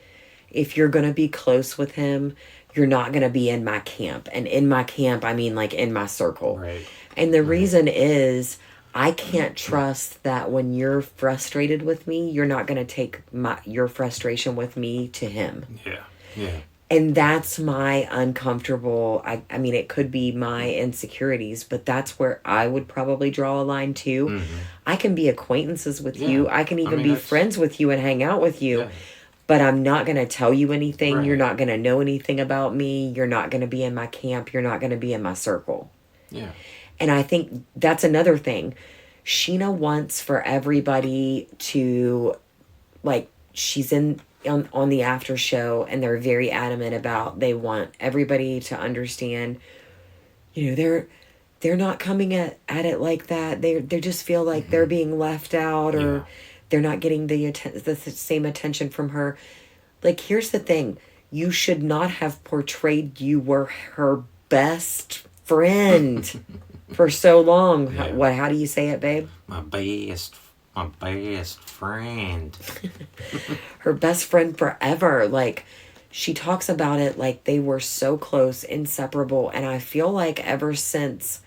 A: if you're going to be close with him, you're not going to be in my camp. And in my camp, I mean in my circle.
B: Right.
A: And the reason is I can't trust that when you're frustrated with me, you're not going to take your frustration with me to him.
B: Yeah. Yeah.
A: And that's my uncomfortable, I mean, it could be my insecurities, but that's where I would probably draw a line too.
B: Mm-hmm.
A: I can be acquaintances with you. I can even be friends with you and hang out with you.
B: Yeah.
A: But I'm not going to tell you anything.
B: Right.
A: You're not going to know anything about me. You're not going to be in my camp. You're not going to be in my circle.
B: Yeah.
A: And I think that's another thing. Scheana wants for everybody to, she's on the after show, and they're very adamant about, they want everybody to understand, they're not coming at it like that. They just feel like they're being left out, or they're not getting the same attention from her. Here's the thing. You should not have portrayed you were her best friend for so long.
B: Yeah.
A: How do you say it, babe?
B: My best friend.
A: Her best friend forever. She talks about it like they were so close, inseparable. And I feel like ever since,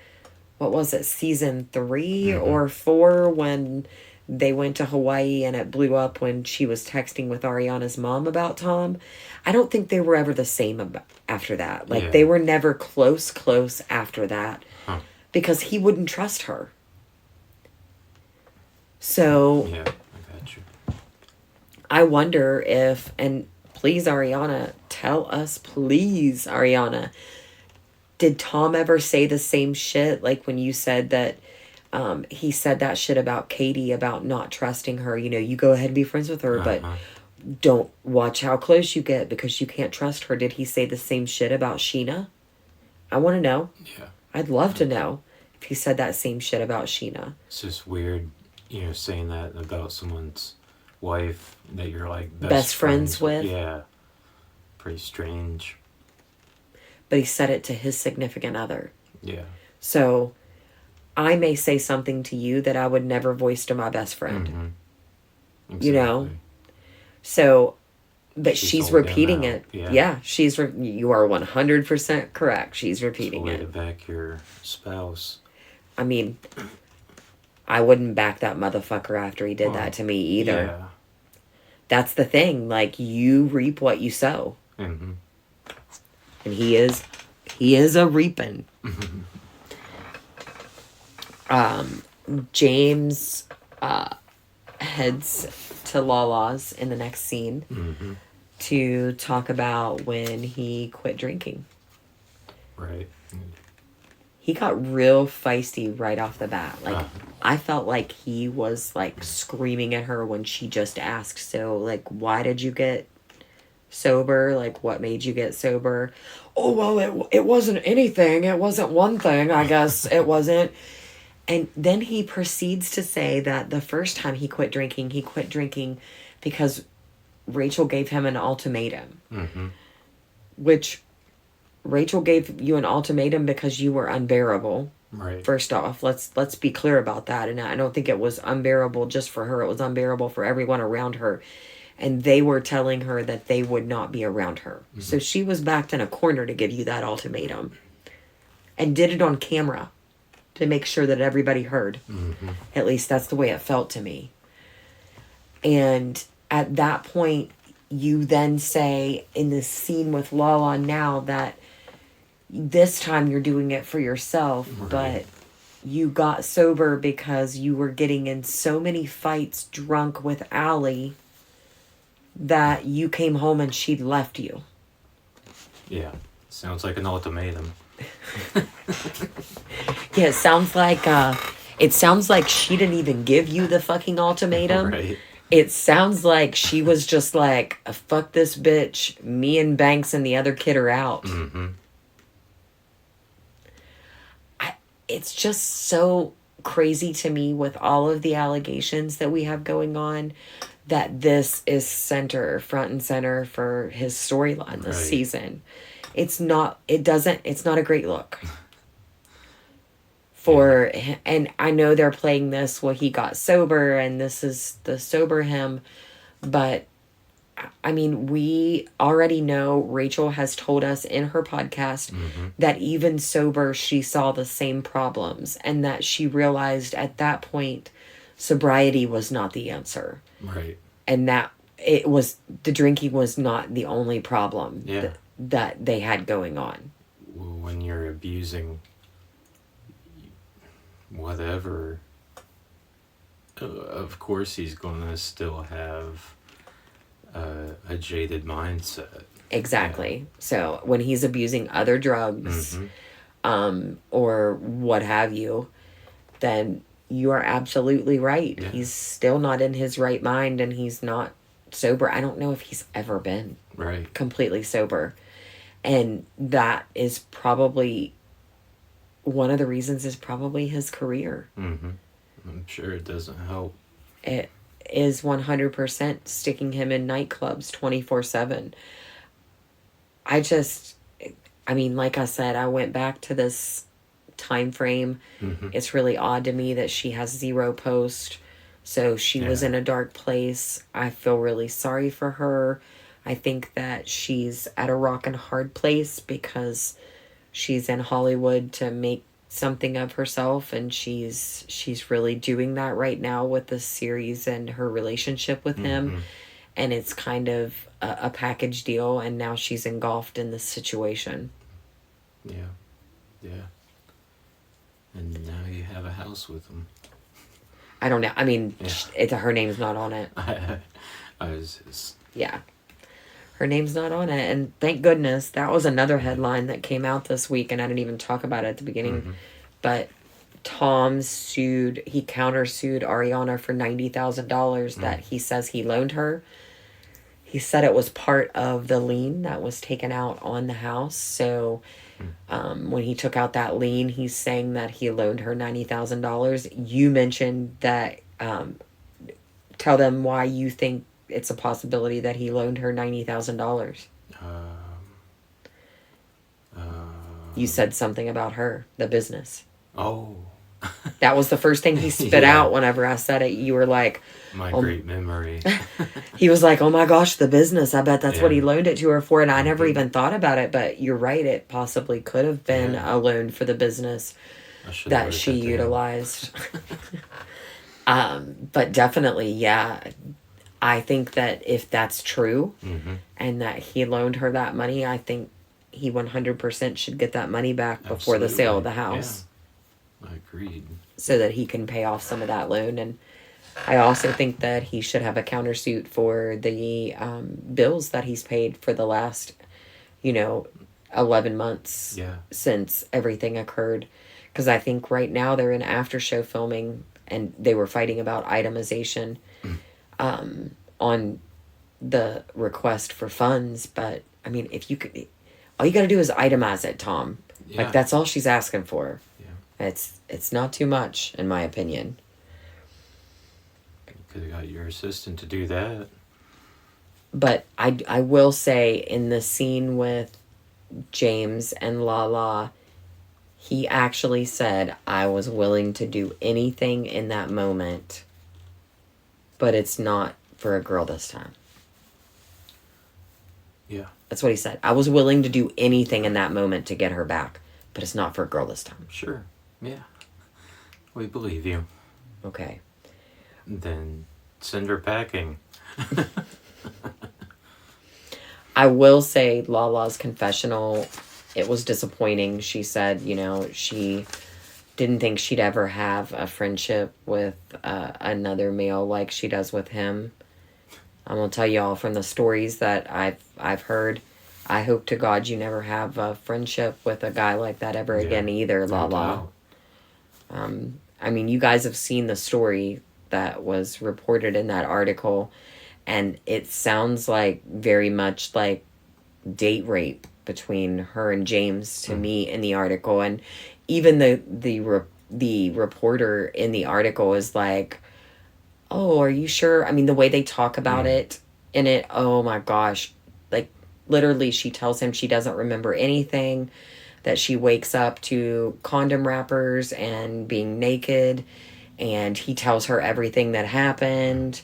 A: what was it, season 3 or 4, when they went to Hawaii and it blew up when she was texting with Ariana's mom about Tom, I don't think they were ever the same after that. They were never close after that.
B: Huh.
A: Because he wouldn't trust her. So
B: yeah, I got you.
A: I wonder if, and please, Ariana, tell us, please, Ariana, did Tom ever say the same shit? When you said that he said that shit about Katie, about not trusting her. You go ahead and be friends with her, but don't watch how close you get because you can't trust her. Did he say the same shit about Scheana? I want to know.
B: Yeah.
A: I'd love to know if he said that same shit about Scheana.
B: It's just weird, saying that about someone's wife that you're
A: best friends with.
B: Yeah. Pretty strange.
A: But he said it to his significant other.
B: Yeah.
A: So I may say something to you that I would never voice to my best friend.
B: Mm-hmm. Exactly.
A: So, but she's repeating it.
B: Yeah.
A: You are 100% correct. She's repeating
B: it.
A: it.
B: To back your spouse.
A: I mean, I wouldn't back that motherfucker after he did that to me either.
B: Yeah.
A: That's the thing. You reap what you sow.
B: Mm-hmm.
A: And he is a reaping. James heads to Lala's in the next scene to talk about when he quit drinking.
B: Right.
A: He got real feisty right off the bat. I felt like he was screaming at her when she just asked, so why did you get sober? What made you get sober? Oh, well, it wasn't anything. It wasn't one thing, I guess. It wasn't. And then he proceeds to say that the first time he quit drinking because Rachel gave him an ultimatum. Mm-hmm. Which Rachel gave you an ultimatum because you were unbearable.
B: Right.
A: First off, let's be clear about that. And I don't think it was unbearable just for her. It was unbearable for everyone around her. And they were telling her that they would not be around her. Mm-hmm. So she was backed in a corner to give you that ultimatum. And did it on camera to make sure that everybody heard. Mm-hmm. At least that's the way it felt to me. And at that point, you then say in this scene with Lala now that this time you're doing it for yourself,
B: Right.
A: but you got sober because you were getting in so many fights drunk with Allie that you came home and she'd left you.
B: Yeah. Sounds like an ultimatum.
A: Yeah, it sounds like she didn't even give you the fucking ultimatum.
B: Right.
A: It sounds like she was just like, fuck this bitch. Me and Banks and the other kid are out.
B: Mm-hmm.
A: It's just so crazy to me with all of the allegations that we have going on that this is front and center for his storyline this season. It's not a great look. And I know they're playing this, well, he got sober and this is the sober him, but I mean, we already know Rachel has told us in her podcast that even sober, she saw the same problems and that she realized at that point, sobriety was not the answer.
B: Right.
A: And that the drinking was not the only problem that they had going on.
B: When you're abusing whatever, of course he's going to still have a jaded mindset.
A: Exactly. Yeah. So when he's abusing other drugs, or what have you, then you are absolutely right. Yeah. He's still not in his right mind and he's not sober. I don't know if he's ever been completely sober. And that is probably one of the reasons is probably his career.
B: Mm-hmm. I'm sure it doesn't help.
A: It is 100% sticking him in nightclubs 24/7. I mean, like I said, I went back to this time frame. It's really odd to me that she has 0 post. So she was in a dark place. I feel really sorry for her. I think that she's at a rock and hard place because she's in Hollywood to make something of herself, and she's really doing that right now with the series and her relationship with him, and it's kind of a package deal, and now she's engulfed in this situation.
B: Yeah. And now you have a house with him.
A: I don't know. I mean, her name's not on it. Yeah. Her name's not on it. And thank goodness, that was another headline that came out this week, and I didn't even talk about it at the beginning. But Tom he countersued Ariana for $90,000 that he says he loaned her. He said it was part of the lien that was taken out on the house. So when he took out that lien, he's saying that he loaned her $90,000. You mentioned that, tell them why you think it's a possibility that he loaned her $90,000. You said something about her, the business.
B: Oh.
A: That was the first thing he spit out whenever I said it. You were like...
B: My great memory.
A: He was like, oh my gosh, the business. I bet that's what he loaned it to her for. And I never even thought about it. But you're right. It possibly could have been a loan for the business that she utilized. But definitely, I think that if that's true and that he loaned her that money, I think he 100% should get that money back before the sale of the house.
B: Yeah. I agreed.
A: So that he can pay off some of that loan. And I also think that he should have a countersuit for the bills that he's paid for the last, 11 months since everything occurred. Because I think right now they're in after show filming and they were fighting about itemization on the request for funds. But, I mean, if you could... All you got to do is itemize it, Tom. Yeah. Like, that's all she's asking for. Yeah. It's not too much, in my opinion.
B: You could have got your assistant to do that.
A: But I will say, in the scene with James and Lala, he actually said, I was willing to do anything in that moment, but it's not for a girl this time.
B: Yeah.
A: That's what he said. I was willing to do anything in that moment to get her back, but it's not for a girl this time.
B: Sure. Yeah. We believe you.
A: Okay.
B: Then send her packing.
A: I will say Lala's confessional, it was disappointing. She said, she didn't think she'd ever have a friendship with another male like she does with him. I'm gonna tell y'all from the stories that I've heard. I hope to God you never have a friendship with a guy like that ever again either, Lala. I mean, you guys have seen the story that was reported in that article, and it sounds like very much like date rape between her and James to me in the article. And even the reporter in the article is like, oh, are you sure? I mean, the way they talk about it in it, oh my gosh. Like, literally, she tells him she doesn't remember anything, that she wakes up to condom wrappers and being naked, and he tells her everything that happened,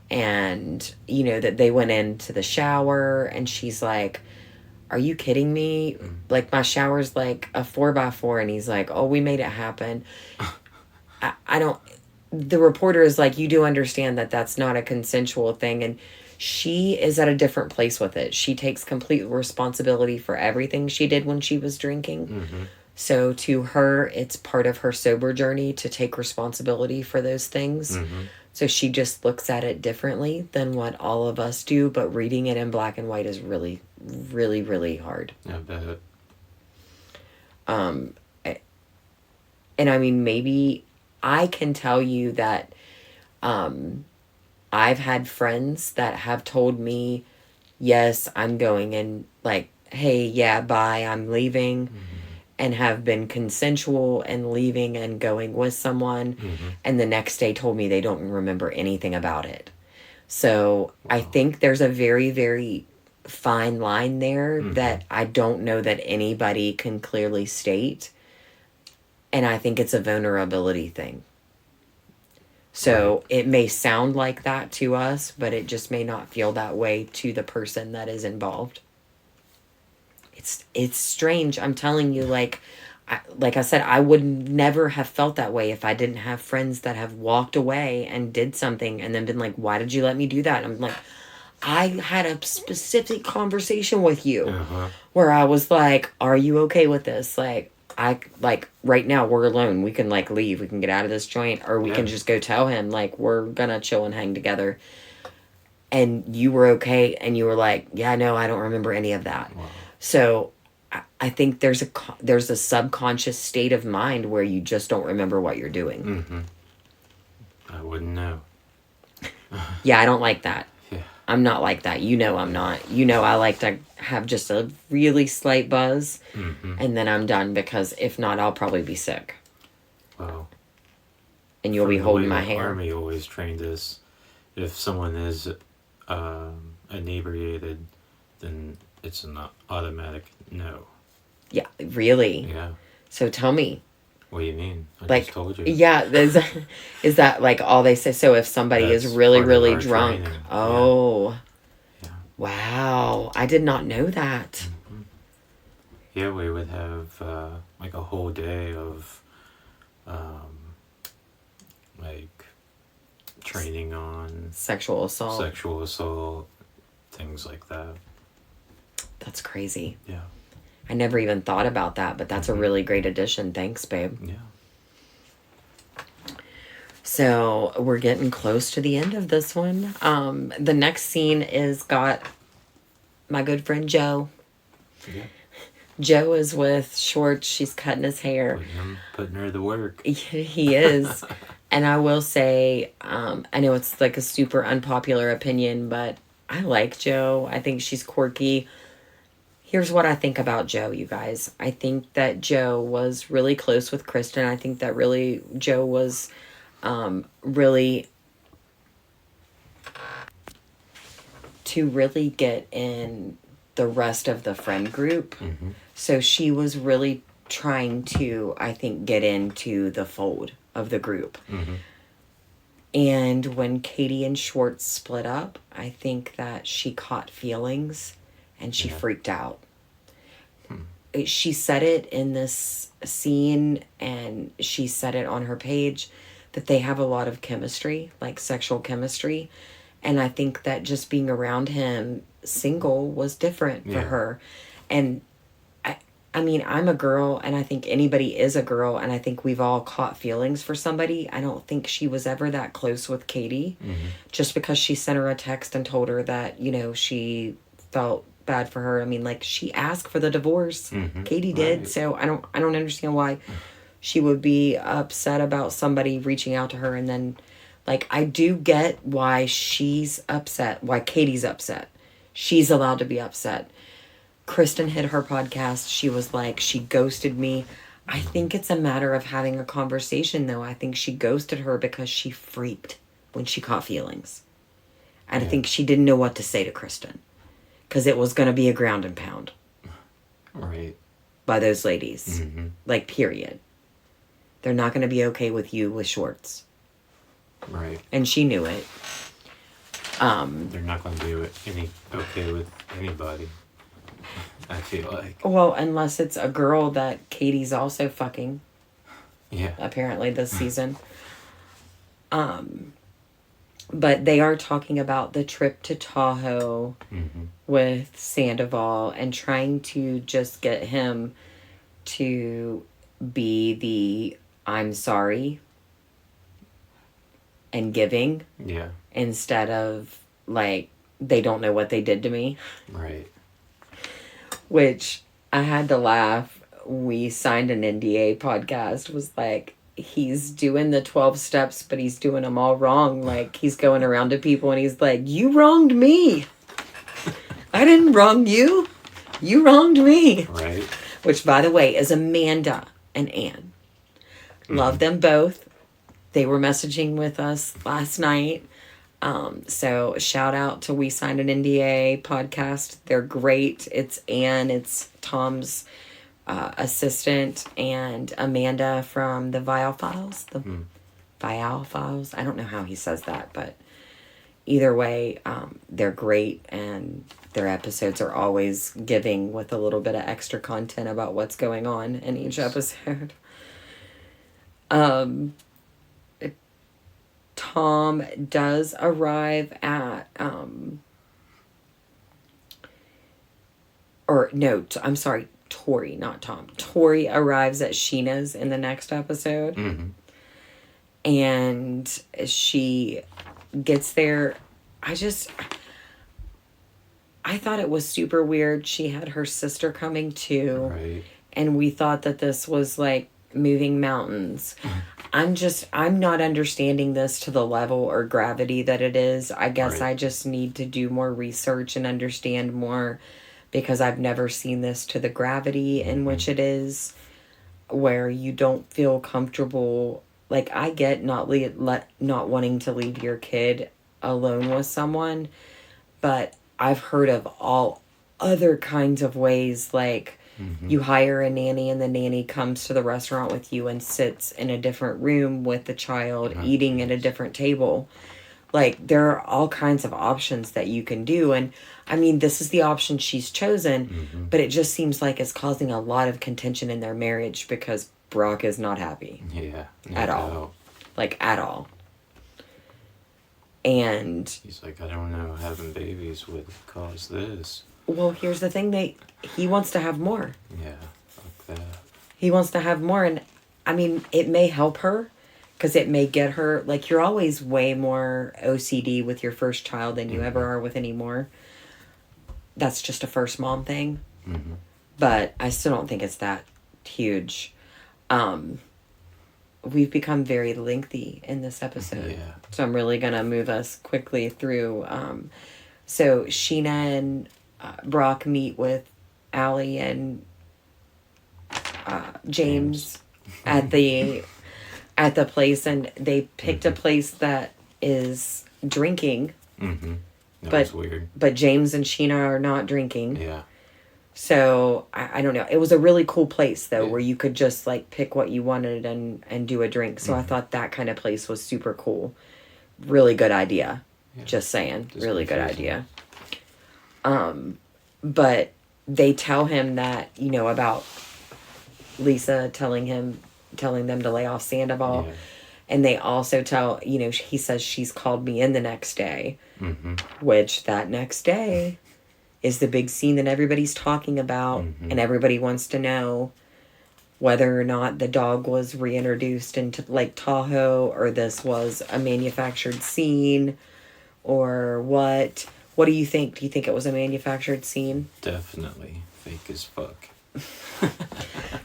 A: and, that they went into the shower, and she's like, are you kidding me? Like, my shower's like a 4x4, and he's like, oh, we made it happen. I don't... The reporter is like, you do understand that that's not a consensual thing, and she is at a different place with it. She takes complete responsibility for everything she did when she was drinking. So to her, it's part of her sober journey to take responsibility for those things. So she just looks at it differently than what all of us do, but reading it in black and white is really, really, really hard.
B: I bet.
A: And I mean, maybe I can tell you that I've had friends that have told me, yes, I'm going, and like, hey, yeah, bye, I'm leaving, and have been consensual and leaving and going with someone, and the next day told me they don't remember anything about it. So I think there's a very, very fine line there that I don't know that anybody can clearly state. And I think it's a vulnerability thing. So it may sound like that to us, but it just may not feel that way to the person that is involved. It's strange. I'm telling you, like I said, I would never have felt that way if I didn't have friends that have walked away and did something and then been like, why did you let me do that? And I'm like, I had a specific conversation with you where I was like, are you okay with this? Like, right now we're alone. We can leave. We can get out of this joint, or we can just go tell him we're gonna chill and hang together. And you were okay, and you were like, yeah, no, I don't remember any of that. Wow. So I think there's a subconscious state of mind where you just don't remember what you're doing.
B: I wouldn't know.
A: Yeah, I don't like that.
B: Yeah.
A: I'm not like that. I'm not. I like to have just a really slight buzz, and then I'm done, because if not, I'll probably be sick.
B: Wow.
A: And you'll be holding my hair.
B: The Army always trained us, if someone is inebriated, then it's an automatic no.
A: Yeah, really?
B: Yeah.
A: So tell me.
B: What do you mean? I just told you.
A: Yeah, is that all they say? So if somebody is really, really drunk. Training. Oh.
B: Yeah.
A: Wow. I did not know that.
B: Yeah, we would have a whole day of training on
A: sexual assault,
B: things like that.
A: That's crazy.
B: Yeah.
A: I never even thought about that, but that's a really great addition. Thanks, babe.
B: Yeah.
A: So we're getting close to the end of this one. The next scene is got my good friend Joe.
B: Yeah.
A: Joe is with Schwartz. She's cutting his hair.
B: Putting her to work.
A: He is. And I will say, I know it's a super unpopular opinion, but I like Joe. I think she's quirky. Here's what I think about Joe, you guys. I think that Joe was really close with Kristen. I think that Joe was really to really get in the rest of the friend group. So she was really trying to, I think, get into the fold of the group. And when Katie and Schwartz split up, I think that she caught feelings and she freaked out. She said it in this scene, and she said it on her page, that they have a lot of chemistry, sexual chemistry. And I think that just being around him single was different for her. And I mean, I'm a girl, and I think anybody is a girl, and I think we've all caught feelings for somebody. I don't think she was ever that close with Katie, just because she sent her a text and told her that, you know, she felt bad for her. I mean, like, she asked for the divorce. Katie did, right. So I don't understand why she would be upset about somebody reaching out to her. And then, like, I do get why she's upset, why Katie's upset. She's allowed to be upset. Kristen hit her podcast. She was like, she ghosted me. I think it's a matter of having a conversation, though. I think she ghosted her because she freaked when she caught feelings. And I think she didn't know what to say to Kristen, because it was going to be a ground and pound.
B: Right.
A: By those ladies. Like, period. They're not going to be okay with you with shorts.
B: Right.
A: And she knew it.
B: They're not going to be okay with anybody, I feel like.
A: Well, unless it's a girl that Katie's also fucking.
B: Yeah.
A: Apparently this season. But they are talking about the trip to Tahoe with Sandavol and trying to just get him to be the I'm sorry and giving.
B: Yeah.
A: Instead of, like, they don't know what they did to me.
B: Right.
A: Which I had to laugh. We signed an NDA podcast. Was like, he's doing the 12 steps, but he's doing them all wrong. Like, he's going around to people and he's like, you wronged me. I didn't wrong you. You wronged me.
B: Right.
A: Which, by the way, is Amanda and Ann. Love them both. They were messaging with us last night. So shout out to We Signed an NDA podcast. They're great. It's Ann, it's Tom's assistant, and Amanda from the Vial Files. The Vial Files. I don't know how he says that, but either way, they're great, and their episodes are always giving with a little bit of extra content about what's going on in each episode. Tom does arrive at, I'm sorry, Tori, not Tom. Tori arrives at Scheana's in the next episode. And she gets there. I thought it was super weird. She had her sister coming too.
B: Right.
A: And we thought that this was like moving mountains. I'm not understanding this to the level or gravity that it is. I guess I just need to do more research and understand more, because I've never seen this to the gravity in which it is, where you don't feel comfortable. Like, I get not wanting to leave your kid alone with someone, but I've heard of all other kinds of ways, like, you hire a nanny and the nanny comes to the restaurant with you and sits in a different room with the child, eating at a different table. Like, there are all kinds of options that you can do. And I mean, this is the option she's chosen, but it just seems like it's causing a lot of contention in their marriage, because Brock is not happy.
B: Yeah.
A: At all. Like, at all. And
B: he's like, I don't know, having babies would cause this.
A: Well, here's the thing, he wants to have more.
B: Yeah, fuck that.
A: He wants to have more, and I mean, it may help her, because it may get her, like, you're always way more OCD with your first child than you ever are with any more. That's just a first mom thing. But I still don't think it's that huge. We've become very lengthy in this episode.
B: Yeah.
A: So I'm really going to move us quickly through. So Scheana and Brock meet with Allie and James at the place, and they picked a place that is drinking.
B: That was weird.
A: But James and Scheana are not drinking.
B: Yeah.
A: So I don't know. It was a really cool place though, where you could just like pick what you wanted and do a drink. So I thought that kind of place was super cool. Really good idea. Yeah. Just saying. Just really good idea. But they tell him that, you know, about Lisa telling them to lay off Sandavol. Yeah. And they also tell, he says she's called me in the next day, which that next day is the big scene that everybody's talking about, and everybody wants to know whether or not the dog was reintroduced into Lake Tahoe, or this was a manufactured scene, or what. What do you think? Do you think it was a manufactured scene?
B: Definitely fake as fuck.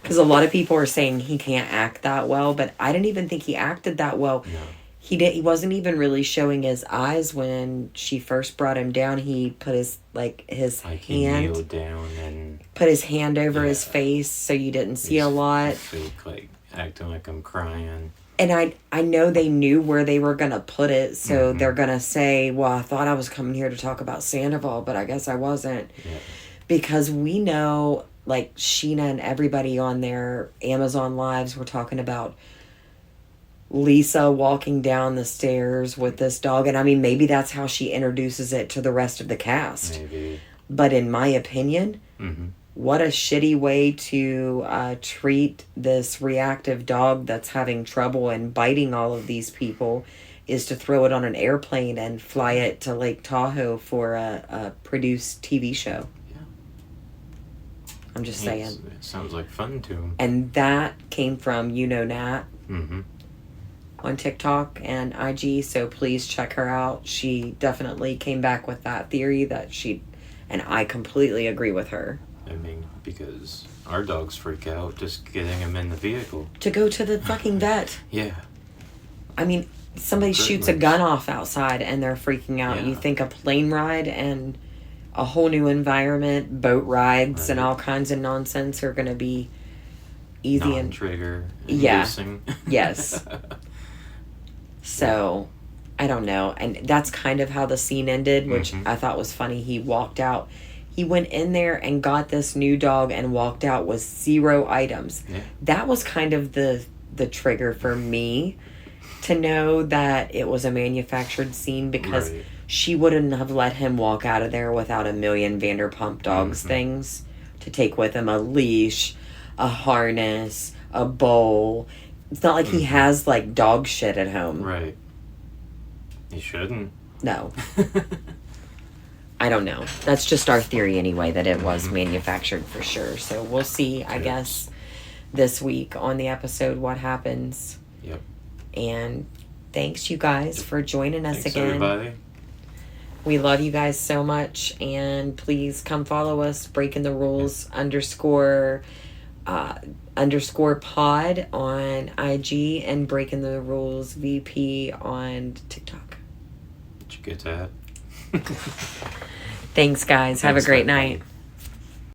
A: Because a lot of people are saying he can't act that well, but I didn't even think he acted that well.
B: No.
A: He wasn't even really showing his eyes when she first brought him down. He put his hand,
B: he kneeled down and
A: put his hand over his face so you didn't see a lot.
B: Fake, acting like I'm crying.
A: And I know they knew where they were going to put it, so they're going to say, well, I thought I was coming here to talk about Sandavol, but I guess I wasn't.
B: Yeah.
A: Because we know, like, Scheana and everybody on their Amazon Lives were talking about Lisa walking down the stairs with this dog. And, I mean, maybe that's how she introduces it to the rest of the cast.
B: Maybe.
A: But in my opinion, what a shitty way to treat this reactive dog that's having trouble and biting all of these people is to throw it on an airplane and fly it to Lake Tahoe for a produced TV show. Yeah. I'm just saying.
B: It sounds like fun to him.
A: And that came from Nat on TikTok and IG, so please check her out. She definitely came back with that theory that and I completely agree with her.
B: I mean, because our dogs freak out just getting him in the vehicle.
A: To go to the fucking vet.
B: Yeah.
A: I mean, somebody shoots a gun off outside and they're freaking out. Yeah. You think a plane ride and a whole new environment, boat rides and all kinds of nonsense are going to be easy and
B: trigger.
A: Yeah. Yes. So, I don't know. And that's kind of how the scene ended, which I thought was funny. He walked out. He went in there and got this new dog and walked out with 0 items. Yeah. That was kind of the trigger for me to know that it was a manufactured scene, because she wouldn't have let him walk out of there without a million Vanderpump Dogs things to take with him. A leash, a harness, a bowl. It's not like he has, like, dog shit at home.
B: Right. He shouldn't.
A: No. I don't know. That's just our theory anyway, that it was manufactured for sure. So we'll see, I guess, this week on the episode what happens.
B: Yep. And
A: thanks, you guys, for joining us again.
B: Everybody.
A: We love you guys so much, and please come follow us, Breaking the Rules _pod on IG, and Breaking the Rules VP on TikTok.
B: Did you get that?
A: Thanks, guys. Have a great night.